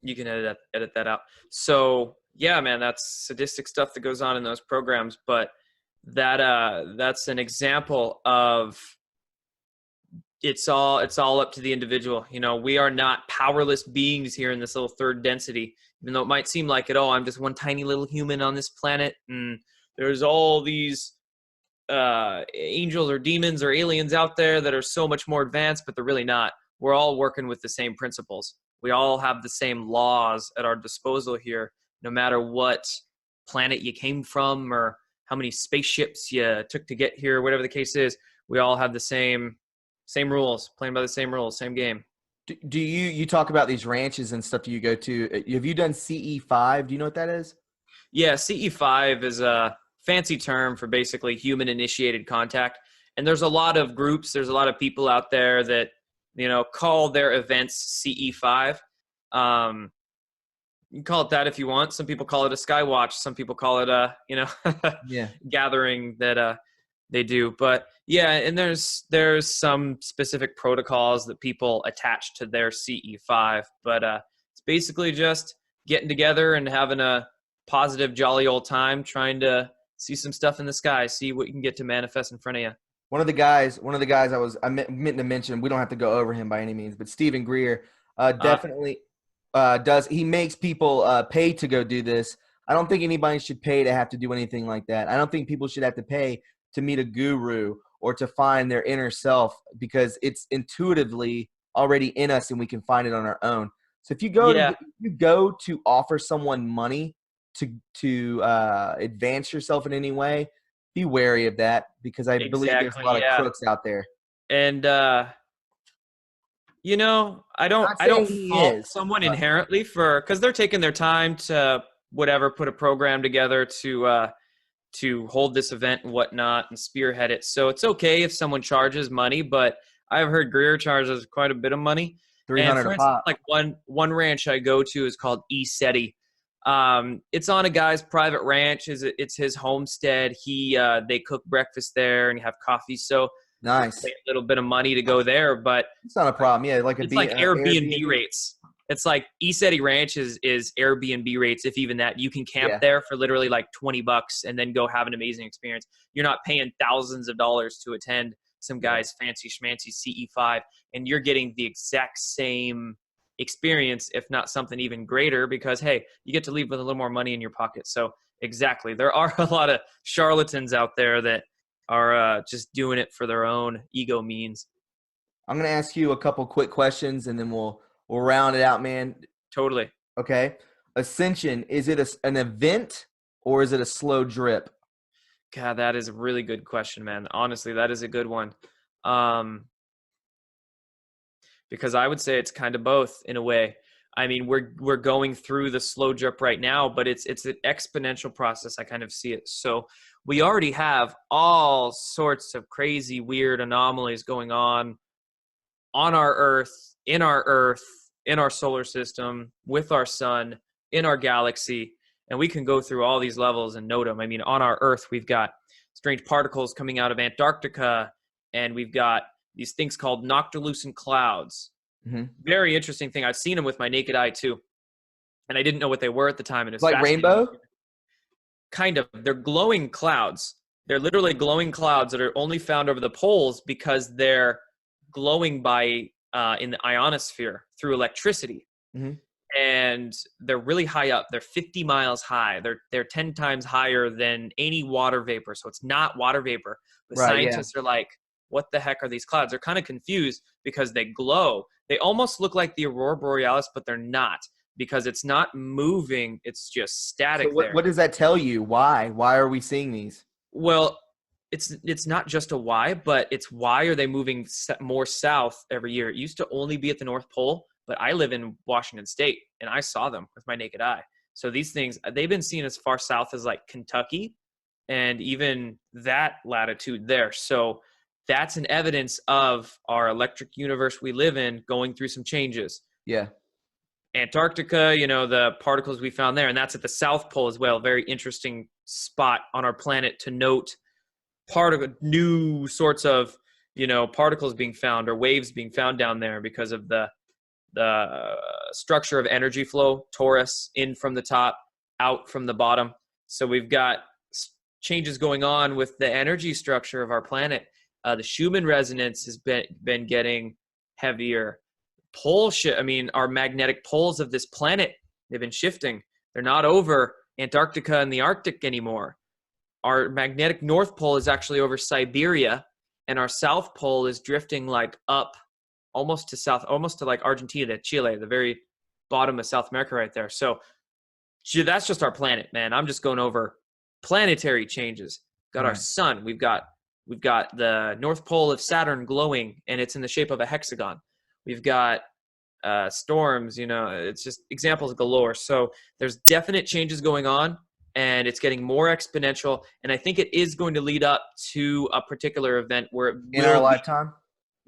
[SPEAKER 2] You can edit that out. So yeah, man, that's sadistic stuff that goes on in those programs. But that's an example of it's all up to the individual. We are not powerless beings here in this little third density, even though it might seem like it. Oh, I'm just one tiny little human on this planet, and there's all these angels or demons or aliens out there that are so much more advanced, but they're really not. We're all working with the same principles. We all have the same laws at our disposal here, no matter what planet you came from or how many spaceships you took to get here, whatever the case is. We all have the same rules, playing by the same rules, same game.
[SPEAKER 3] Do you talk about these ranches and stuff you go to? Have you done CE5? Do you know what that is?
[SPEAKER 2] Yeah, CE5 is a fancy term for basically human initiated contact. And there's a lot of groups, there's a lot of people out there that, call their events CE5. You can call it that if you want. Some people call it a skywatch. Some people call it a, gathering that they do. But yeah, and there's some specific protocols that people attach to their CE5. But it's basically just getting together and having a positive, jolly old time, trying to see some stuff in the sky, see what you can get to manifest in front of you.
[SPEAKER 3] One of the guys I meant to mention, we don't have to go over him by any means, but Stephen Greer definitely does. He makes people pay to go do this. I don't think anybody should pay to have to do anything like that. I don't think people should have to pay to meet a guru or to find their inner self, because it's intuitively already in us and we can find it on our own. So if you go to offer someone money to advance yourself in any way, be wary of that, because I believe there's a lot of crooks out there.
[SPEAKER 2] And I don't fault someone inherently because they're taking their time to put a program together to to hold this event and whatnot and spearhead it. So it's okay if someone charges money, but I've heard Greer charges quite a bit of money. And
[SPEAKER 3] 300
[SPEAKER 2] for
[SPEAKER 3] a
[SPEAKER 2] instance,
[SPEAKER 3] pop.
[SPEAKER 2] like one ranch I go to is called ESETI. It's on a guy's private ranch. It's his homestead. They cook breakfast there and have coffee. So
[SPEAKER 3] Nice.
[SPEAKER 2] pay a little bit of money to go there, but
[SPEAKER 3] It's not a problem. Yeah, like
[SPEAKER 2] it's like Airbnb rates. It's like ESETI Ranch is Airbnb rates, if even that. You can camp there for literally like $20 and then go have an amazing experience. You're not paying thousands of dollars to attend some guy's fancy schmancy CE5, and you're getting the exact same experience, if not something even greater, because hey, you get to leave with a little more money in your pocket. So exactly, there are a lot of charlatans out there that are just doing it for their own ego means.
[SPEAKER 3] I'm going to ask you a couple quick questions, and then we'll round it out, man.
[SPEAKER 2] Totally.
[SPEAKER 3] Okay. Ascension, is it an event or is it a slow drip?
[SPEAKER 2] God, that is a really good question, man. Honestly, that is a good one. Because I would say it's kind of both in a way. I mean, we're going through the slow drip right now, but it's an exponential process. I kind of see it. So we already have all sorts of crazy, weird anomalies going on our Earth, in our solar system, with our sun, in our galaxy. And we can go through all these levels and note them. I mean, on our Earth, we've got strange particles coming out of Antarctica, and we've got these things called noctilucent clouds. Mm-hmm. Very interesting thing. I've seen them with my naked eye too, and I didn't know what they were at the time. And it's
[SPEAKER 3] like rainbow.
[SPEAKER 2] Kind of. They're glowing clouds. They're literally glowing clouds that are only found over the poles because they're glowing by in the ionosphere through electricity. Mm-hmm. And they're really high up. They're 50 miles high. They're 10 times higher than any water vapor. So it's not water vapor. But scientists are like, what the heck are these clouds? They're kind of confused because they glow. They almost look like the aurora borealis, but they're not, because it's not moving. It's just static.
[SPEAKER 3] So what does that tell you? Why are we seeing these?
[SPEAKER 2] Well, it's not just a why, but it's why are they moving more south every year? It used to only be at the North Pole, but I live in Washington State, and I saw them with my naked eye. So these things, they've been seen as far south as like Kentucky and even that latitude there. So that's an evidence of our electric universe we live in going through some changes.
[SPEAKER 3] Yeah.
[SPEAKER 2] Antarctica, the particles we found there, and that's at the South Pole as well. Very interesting spot on our planet to note new sorts of, particles being found or waves being found down there because of the structure of energy flow, torus, in from the top, out from the bottom. So we've got changes going on with the energy structure of our planet. The Schumann resonance has been getting heavier. Our magnetic poles of this planet, they've been shifting. They're not over Antarctica and the Arctic anymore. Our magnetic North Pole is actually over Siberia, and our South Pole is drifting like up almost to like Argentina, Chile, the very bottom of South America right there. So that's just our planet, man. I'm just going over planetary changes. Got our sun. We've got the North Pole of Saturn glowing, and it's in the shape of a hexagon. We've got storms, it's just examples galore. So there's definite changes going on, and it's getting more exponential. And I think it is going to lead up to a particular event where
[SPEAKER 3] in our lifetime.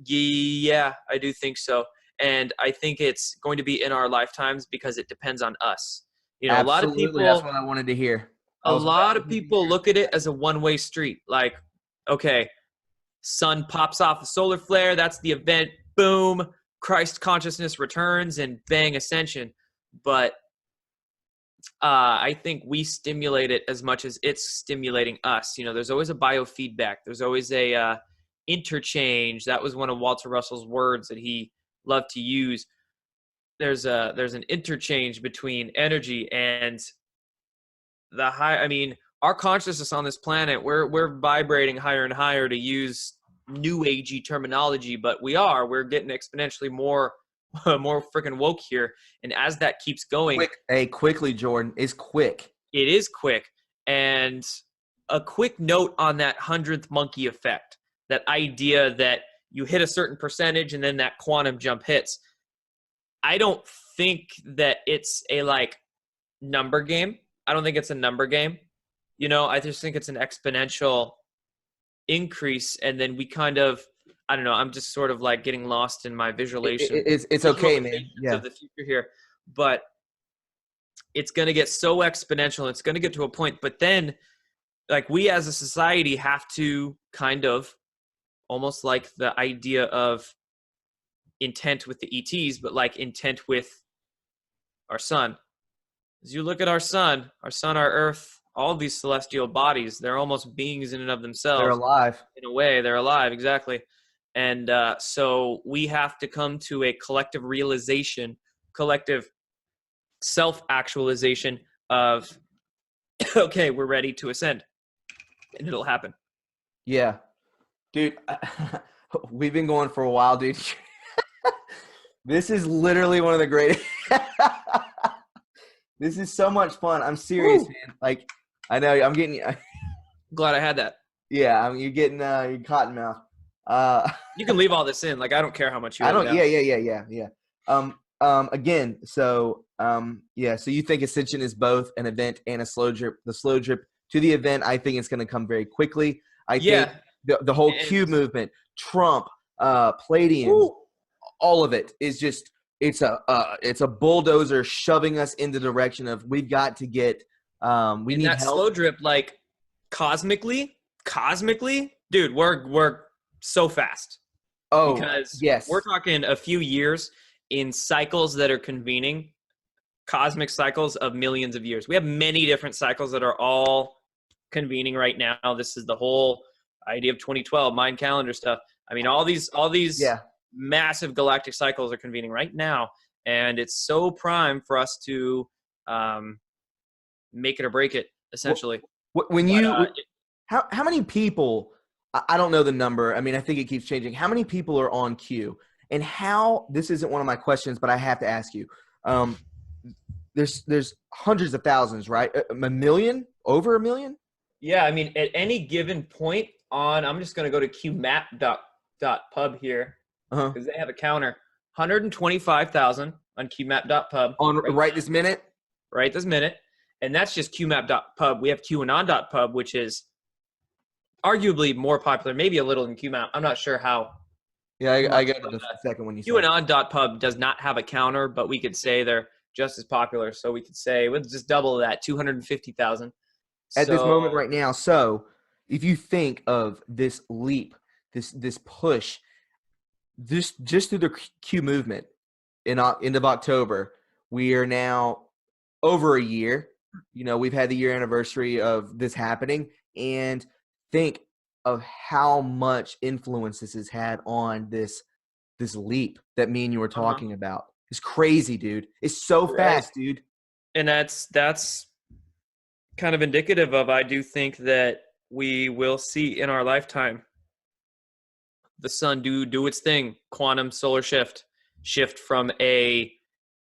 [SPEAKER 2] Yeah, I do think so. And I think it's going to be in our lifetimes because it depends on us.
[SPEAKER 3] Absolutely.
[SPEAKER 2] A lot of people,
[SPEAKER 3] that's what I wanted to hear.
[SPEAKER 2] A lot of people look at it as a one-way street. Like, okay, sun pops off a solar flare. That's the event. Boom. Christ consciousness returns and bang, ascension. But I think we stimulate it as much as it's stimulating us. There's always a biofeedback. There's always a interchange. That was one of Walter Russell's words that he loved to use. There's an interchange between energy and the high. Our consciousness on this planet, we're vibrating higher and higher, to use new agey terminology, but we're getting exponentially more freaking woke here. And as that keeps going,
[SPEAKER 3] quickly, Jordan, is quick.
[SPEAKER 2] It is quick. And a quick note on that 100th monkey effect, that idea that you hit a certain percentage and then that quantum jump hits. I don't think that it's a number game. I don't think it's a number game. I just think it's an exponential increase, and then we kind of, I don't know, I'm just sort of like getting lost in my
[SPEAKER 3] It's okay, man. Yeah.
[SPEAKER 2] of the future here, but it's going to get so exponential. It's going to get to a point, but then like we as a society have to kind of almost like the idea of intent with the ETs, but like intent with our sun. As you look at our sun, our earth, all these celestial bodies, they're almost beings in and of themselves.
[SPEAKER 3] They're alive.
[SPEAKER 2] In a way, they're alive, exactly. And so we have to come to a collective realization, collective self-actualization of, okay, we're ready to ascend. And it'll happen.
[SPEAKER 3] Yeah. Dude, we've been going for a while, dude. This is literally one of the greatest. This is so much fun. I'm serious, man. Like, I know I'm getting.
[SPEAKER 2] Glad I had that.
[SPEAKER 3] Yeah, you're getting your cotton mouth.
[SPEAKER 2] You can leave all this in. Like, I don't care how much you.
[SPEAKER 3] I don't. Yeah. Again, so So you think Ascension is both an event and a slow drip? The slow drip to the event, I think it's going to come very quickly. I think the whole Q movement, Trump, Palladium, all of it is just it's a bulldozer shoving us in the direction of we've got to get we need
[SPEAKER 2] that
[SPEAKER 3] help.
[SPEAKER 2] Slow drip, like cosmically, dude, we're so fast.
[SPEAKER 3] Oh,
[SPEAKER 2] because
[SPEAKER 3] yes,
[SPEAKER 2] we're talking a few years in cycles that are convening, cosmic cycles of millions of years. We have many different cycles that are all convening right now. This is the whole idea of 2012 Mayan calendar stuff. I mean, all these massive galactic cycles are convening right now, and it's so prime for us to make it or break it, essentially.
[SPEAKER 3] How many people? I don't know the number. I mean, I think it keeps changing. How many people are on Q? And how? This isn't one of my questions, but I have to ask you. There's hundreds of thousands, right? A million? Over a million?
[SPEAKER 2] Yeah, I mean, at any given point on, I'm just going to go to qmap.pub here because they have a counter. 125,000 on qmap.pub.
[SPEAKER 3] Right this minute?
[SPEAKER 2] Right this minute. And that's just qmap.pub. We have qanon.pub, which is arguably more popular, maybe a little than qmap. I'm not sure how.
[SPEAKER 3] Yeah, I got the second one you said.
[SPEAKER 2] qanon.pub does not have a counter, but we could say they're just as popular. So we could say, we'll just double that, 250,000.
[SPEAKER 3] At this moment right now. So if you think of this leap, this push, just through the Q movement in end of October, we are now over a year. You know, we've had the year anniversary of this happening, and think of how much influence this has had on this leap that me and you were talking about. It's crazy, dude. It's so fast, dude.
[SPEAKER 2] And that's kind of indicative of, I do think that we will see in our lifetime the sun do its thing, quantum solar shift from a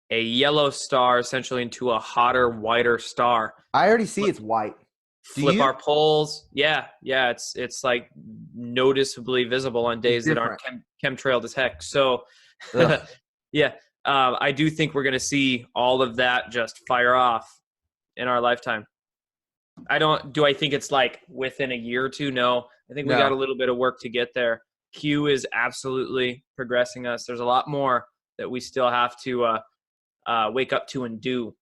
[SPEAKER 2] yellow star essentially into a hotter, whiter star.
[SPEAKER 3] I already see it's white.
[SPEAKER 2] Flip our poles. Yeah. It's like noticeably visible on days that aren't chemtrailed as heck. So yeah, I do think we're going to see all of that just fire off in our lifetime. Do I think it's like within a year or two? No, I think we got a little bit of work to get there. Q is absolutely progressing us. There's a lot more that we still have to wake up to and do.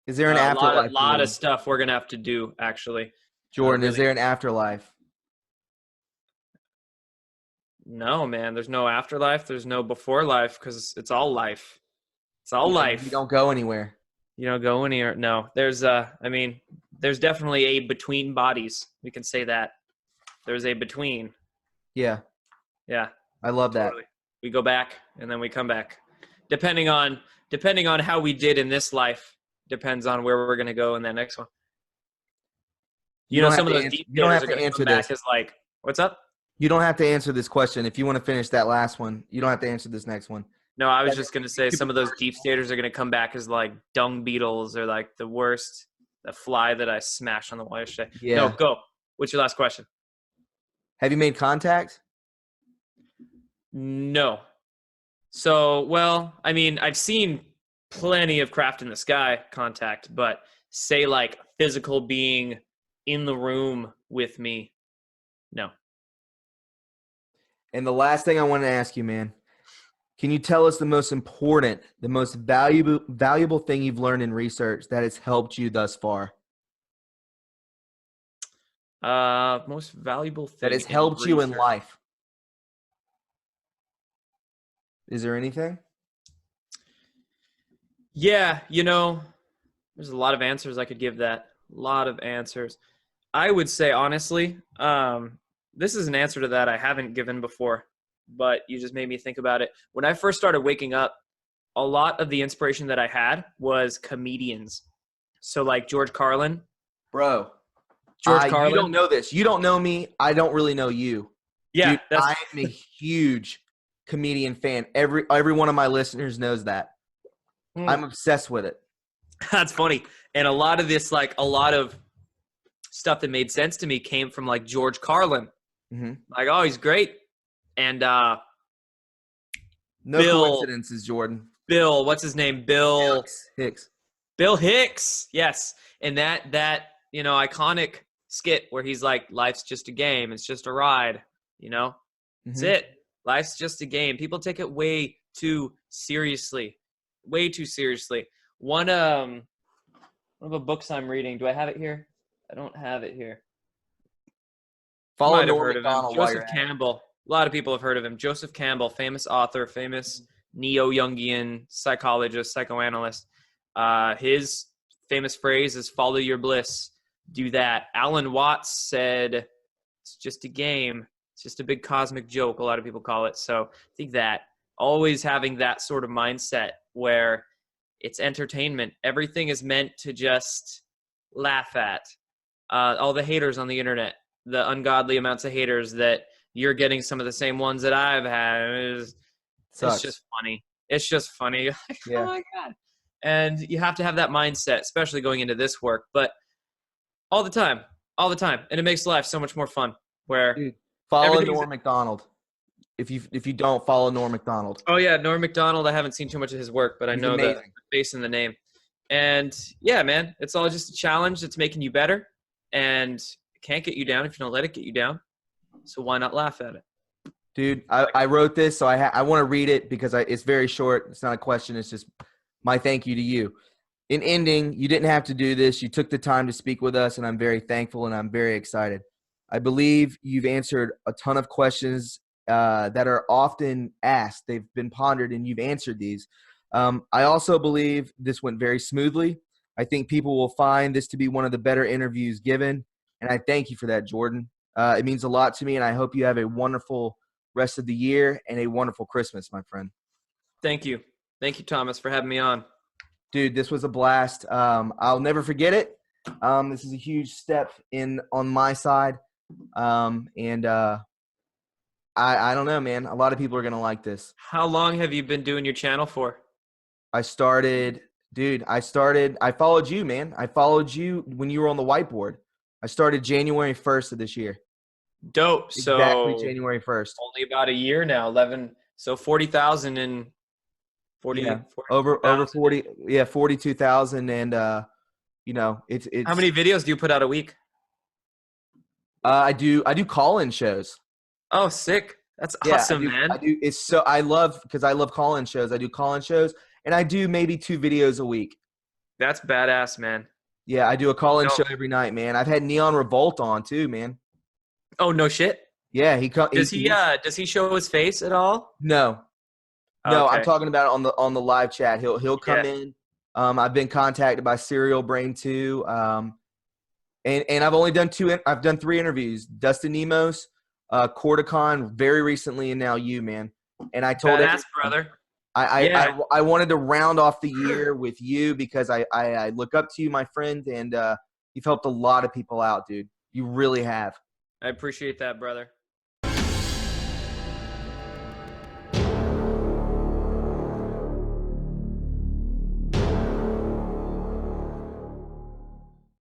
[SPEAKER 3] Is there an afterlife?
[SPEAKER 2] A lot of stuff we're going to have to do, actually.
[SPEAKER 3] Jordan, is there an afterlife?
[SPEAKER 2] No, man. There's no afterlife. There's no before life because it's all life. It's all life.
[SPEAKER 3] You don't go anywhere.
[SPEAKER 2] You don't go anywhere. No. There's definitely a between bodies. We can say that. There's a between.
[SPEAKER 3] Yeah.
[SPEAKER 2] Yeah.
[SPEAKER 3] I love that.
[SPEAKER 2] We go back and then we come back. Depending on how we did in this life, depends on where we're going to go in that next one. You know, some of those deep
[SPEAKER 3] don't have to answer this.
[SPEAKER 2] Is like, what's up?
[SPEAKER 3] You don't have to answer this question. If you want to finish that last one, you don't have to answer this next one.
[SPEAKER 2] No, I was just going to say some of those deep staters are going to come back as like dung beetles or like the worst, the fly that I smashed on the wall yesterday.
[SPEAKER 3] Yeah.
[SPEAKER 2] No, go. What's your last question?
[SPEAKER 3] Have you made contact?
[SPEAKER 2] No. So, well, I mean, I've seen plenty of craft in the sky contact, but say like physical being in the room with me. No.
[SPEAKER 3] And the last thing I want to ask you, man, can you tell us the most important, the most valuable thing you've learned in research that has helped you thus far?
[SPEAKER 2] Most valuable thing
[SPEAKER 3] That has
[SPEAKER 2] in
[SPEAKER 3] helped you in
[SPEAKER 2] research.
[SPEAKER 3] life. Is there anything?
[SPEAKER 2] Yeah, there's a lot of answers I could give that. A lot of answers. I would say, honestly, this is an answer to that I haven't given before, but you just made me think about it. When I first started waking up, a lot of the inspiration that I had was comedians. So like George Carlin.
[SPEAKER 3] Bro,
[SPEAKER 2] George
[SPEAKER 3] you
[SPEAKER 2] Carlin.
[SPEAKER 3] don't know this. You don't know me. I don't really know you.
[SPEAKER 2] Yeah,
[SPEAKER 3] Dude, I am a huge comedian fan. Every one of my listeners knows that. I'm obsessed with it.
[SPEAKER 2] That's funny. And a lot of this, like a lot of stuff that made sense to me came from like George Carlin.
[SPEAKER 3] Mm-hmm.
[SPEAKER 2] Like, oh, he's great. And
[SPEAKER 3] no
[SPEAKER 2] Bill,
[SPEAKER 3] coincidences, Jordan.
[SPEAKER 2] Bill, what's his name? Bill
[SPEAKER 3] Hicks.
[SPEAKER 2] Bill Hicks. Yes. And that iconic skit where he's like, life's just a game. It's just a ride. That's it. Life's just a game. People take it way too seriously. Way too seriously. One of the books I'm reading. Do I have it here? I don't have it here.
[SPEAKER 3] Follow
[SPEAKER 2] Might have
[SPEAKER 3] Norm
[SPEAKER 2] heard of him.
[SPEAKER 3] Macdonald while you're
[SPEAKER 2] Joseph
[SPEAKER 3] at it.
[SPEAKER 2] Campbell. A lot of people have heard of him. Joseph Campbell, famous author, famous neo-Jungian psychologist, psychoanalyst. His famous phrase is "Follow your bliss." Do that. Alan Watts said, "It's just a game. It's just a big cosmic joke." A lot of people call it. So I think that always having that sort of mindset where it's entertainment. Everything is meant to just laugh at. All the haters on the internet, the ungodly amounts of haters that you're getting some of the same ones that I've had. It's just funny. It's just funny. Like,
[SPEAKER 3] Yeah.
[SPEAKER 2] Oh my God. And you have to have that mindset, especially going into this work, but all the time. And it makes life so much more fun where
[SPEAKER 3] Dude, follow Norm Macdonald. If you don't follow Norm Macdonald.
[SPEAKER 2] Oh yeah, Norm Macdonald. I haven't seen too much of his work, but I know the face and the name. And yeah, man, it's all just a challenge that's making you better, and it can't get you down if you don't let it get you down. So why not laugh at it?
[SPEAKER 3] Dude, I wrote this, so I want to read it because it's very short. It's not a question. It's just my thank you to you. In ending, you didn't have to do this. You took the time to speak with us, and I'm very thankful and I'm very excited. I believe you've answered a ton of questions that are often asked. They've been pondered, and you've answered these. I also believe this went very smoothly. I think people will find this to be one of the better interviews given, and I thank you for that, Jordan. It means a lot to me, and I hope you have a wonderful rest of the year and a wonderful Christmas, my friend.
[SPEAKER 2] Thank you. Thank you, Thomas, for having me on. Dude,
[SPEAKER 3] this was a blast. I'll never forget it. This is a huge step on my side. I don't know, man. A lot of people are going to like this.
[SPEAKER 2] How long have you been doing your channel for?
[SPEAKER 3] I followed you, man. I followed you when you were on the whiteboard. I started January 1st of this year.
[SPEAKER 2] Dope.
[SPEAKER 3] Exactly January 1st.
[SPEAKER 2] Only about a year now, 11. So 40,000 and 40.
[SPEAKER 3] Yeah,
[SPEAKER 2] 40,
[SPEAKER 3] over 40. Yeah, 42,000. And, it's.
[SPEAKER 2] How many videos do you put out a week?
[SPEAKER 3] I do call-in shows.
[SPEAKER 2] Oh, sick. That's awesome, man.
[SPEAKER 3] I love call-in shows. I do call-in shows and I do maybe 2 videos a week.
[SPEAKER 2] That's badass, man.
[SPEAKER 3] Yeah, I do a call-in show every night, man. I've had Neon Revolt on too, man.
[SPEAKER 2] Oh, no shit.
[SPEAKER 3] Yeah,
[SPEAKER 2] does he show his face at all?
[SPEAKER 3] No. No, okay. I'm talking about it on the live chat. He'll come in. I've been contacted by Serial Brain 2. And I've only done 2. I've done 3 interviews. Dustin Nemos, Corticon very recently, and now you, man. And I told him,
[SPEAKER 2] brother.
[SPEAKER 3] I wanted to round off the year with you because I look up to you, my friend, and you've helped a lot of people out, dude. You really have.
[SPEAKER 2] I appreciate that, brother.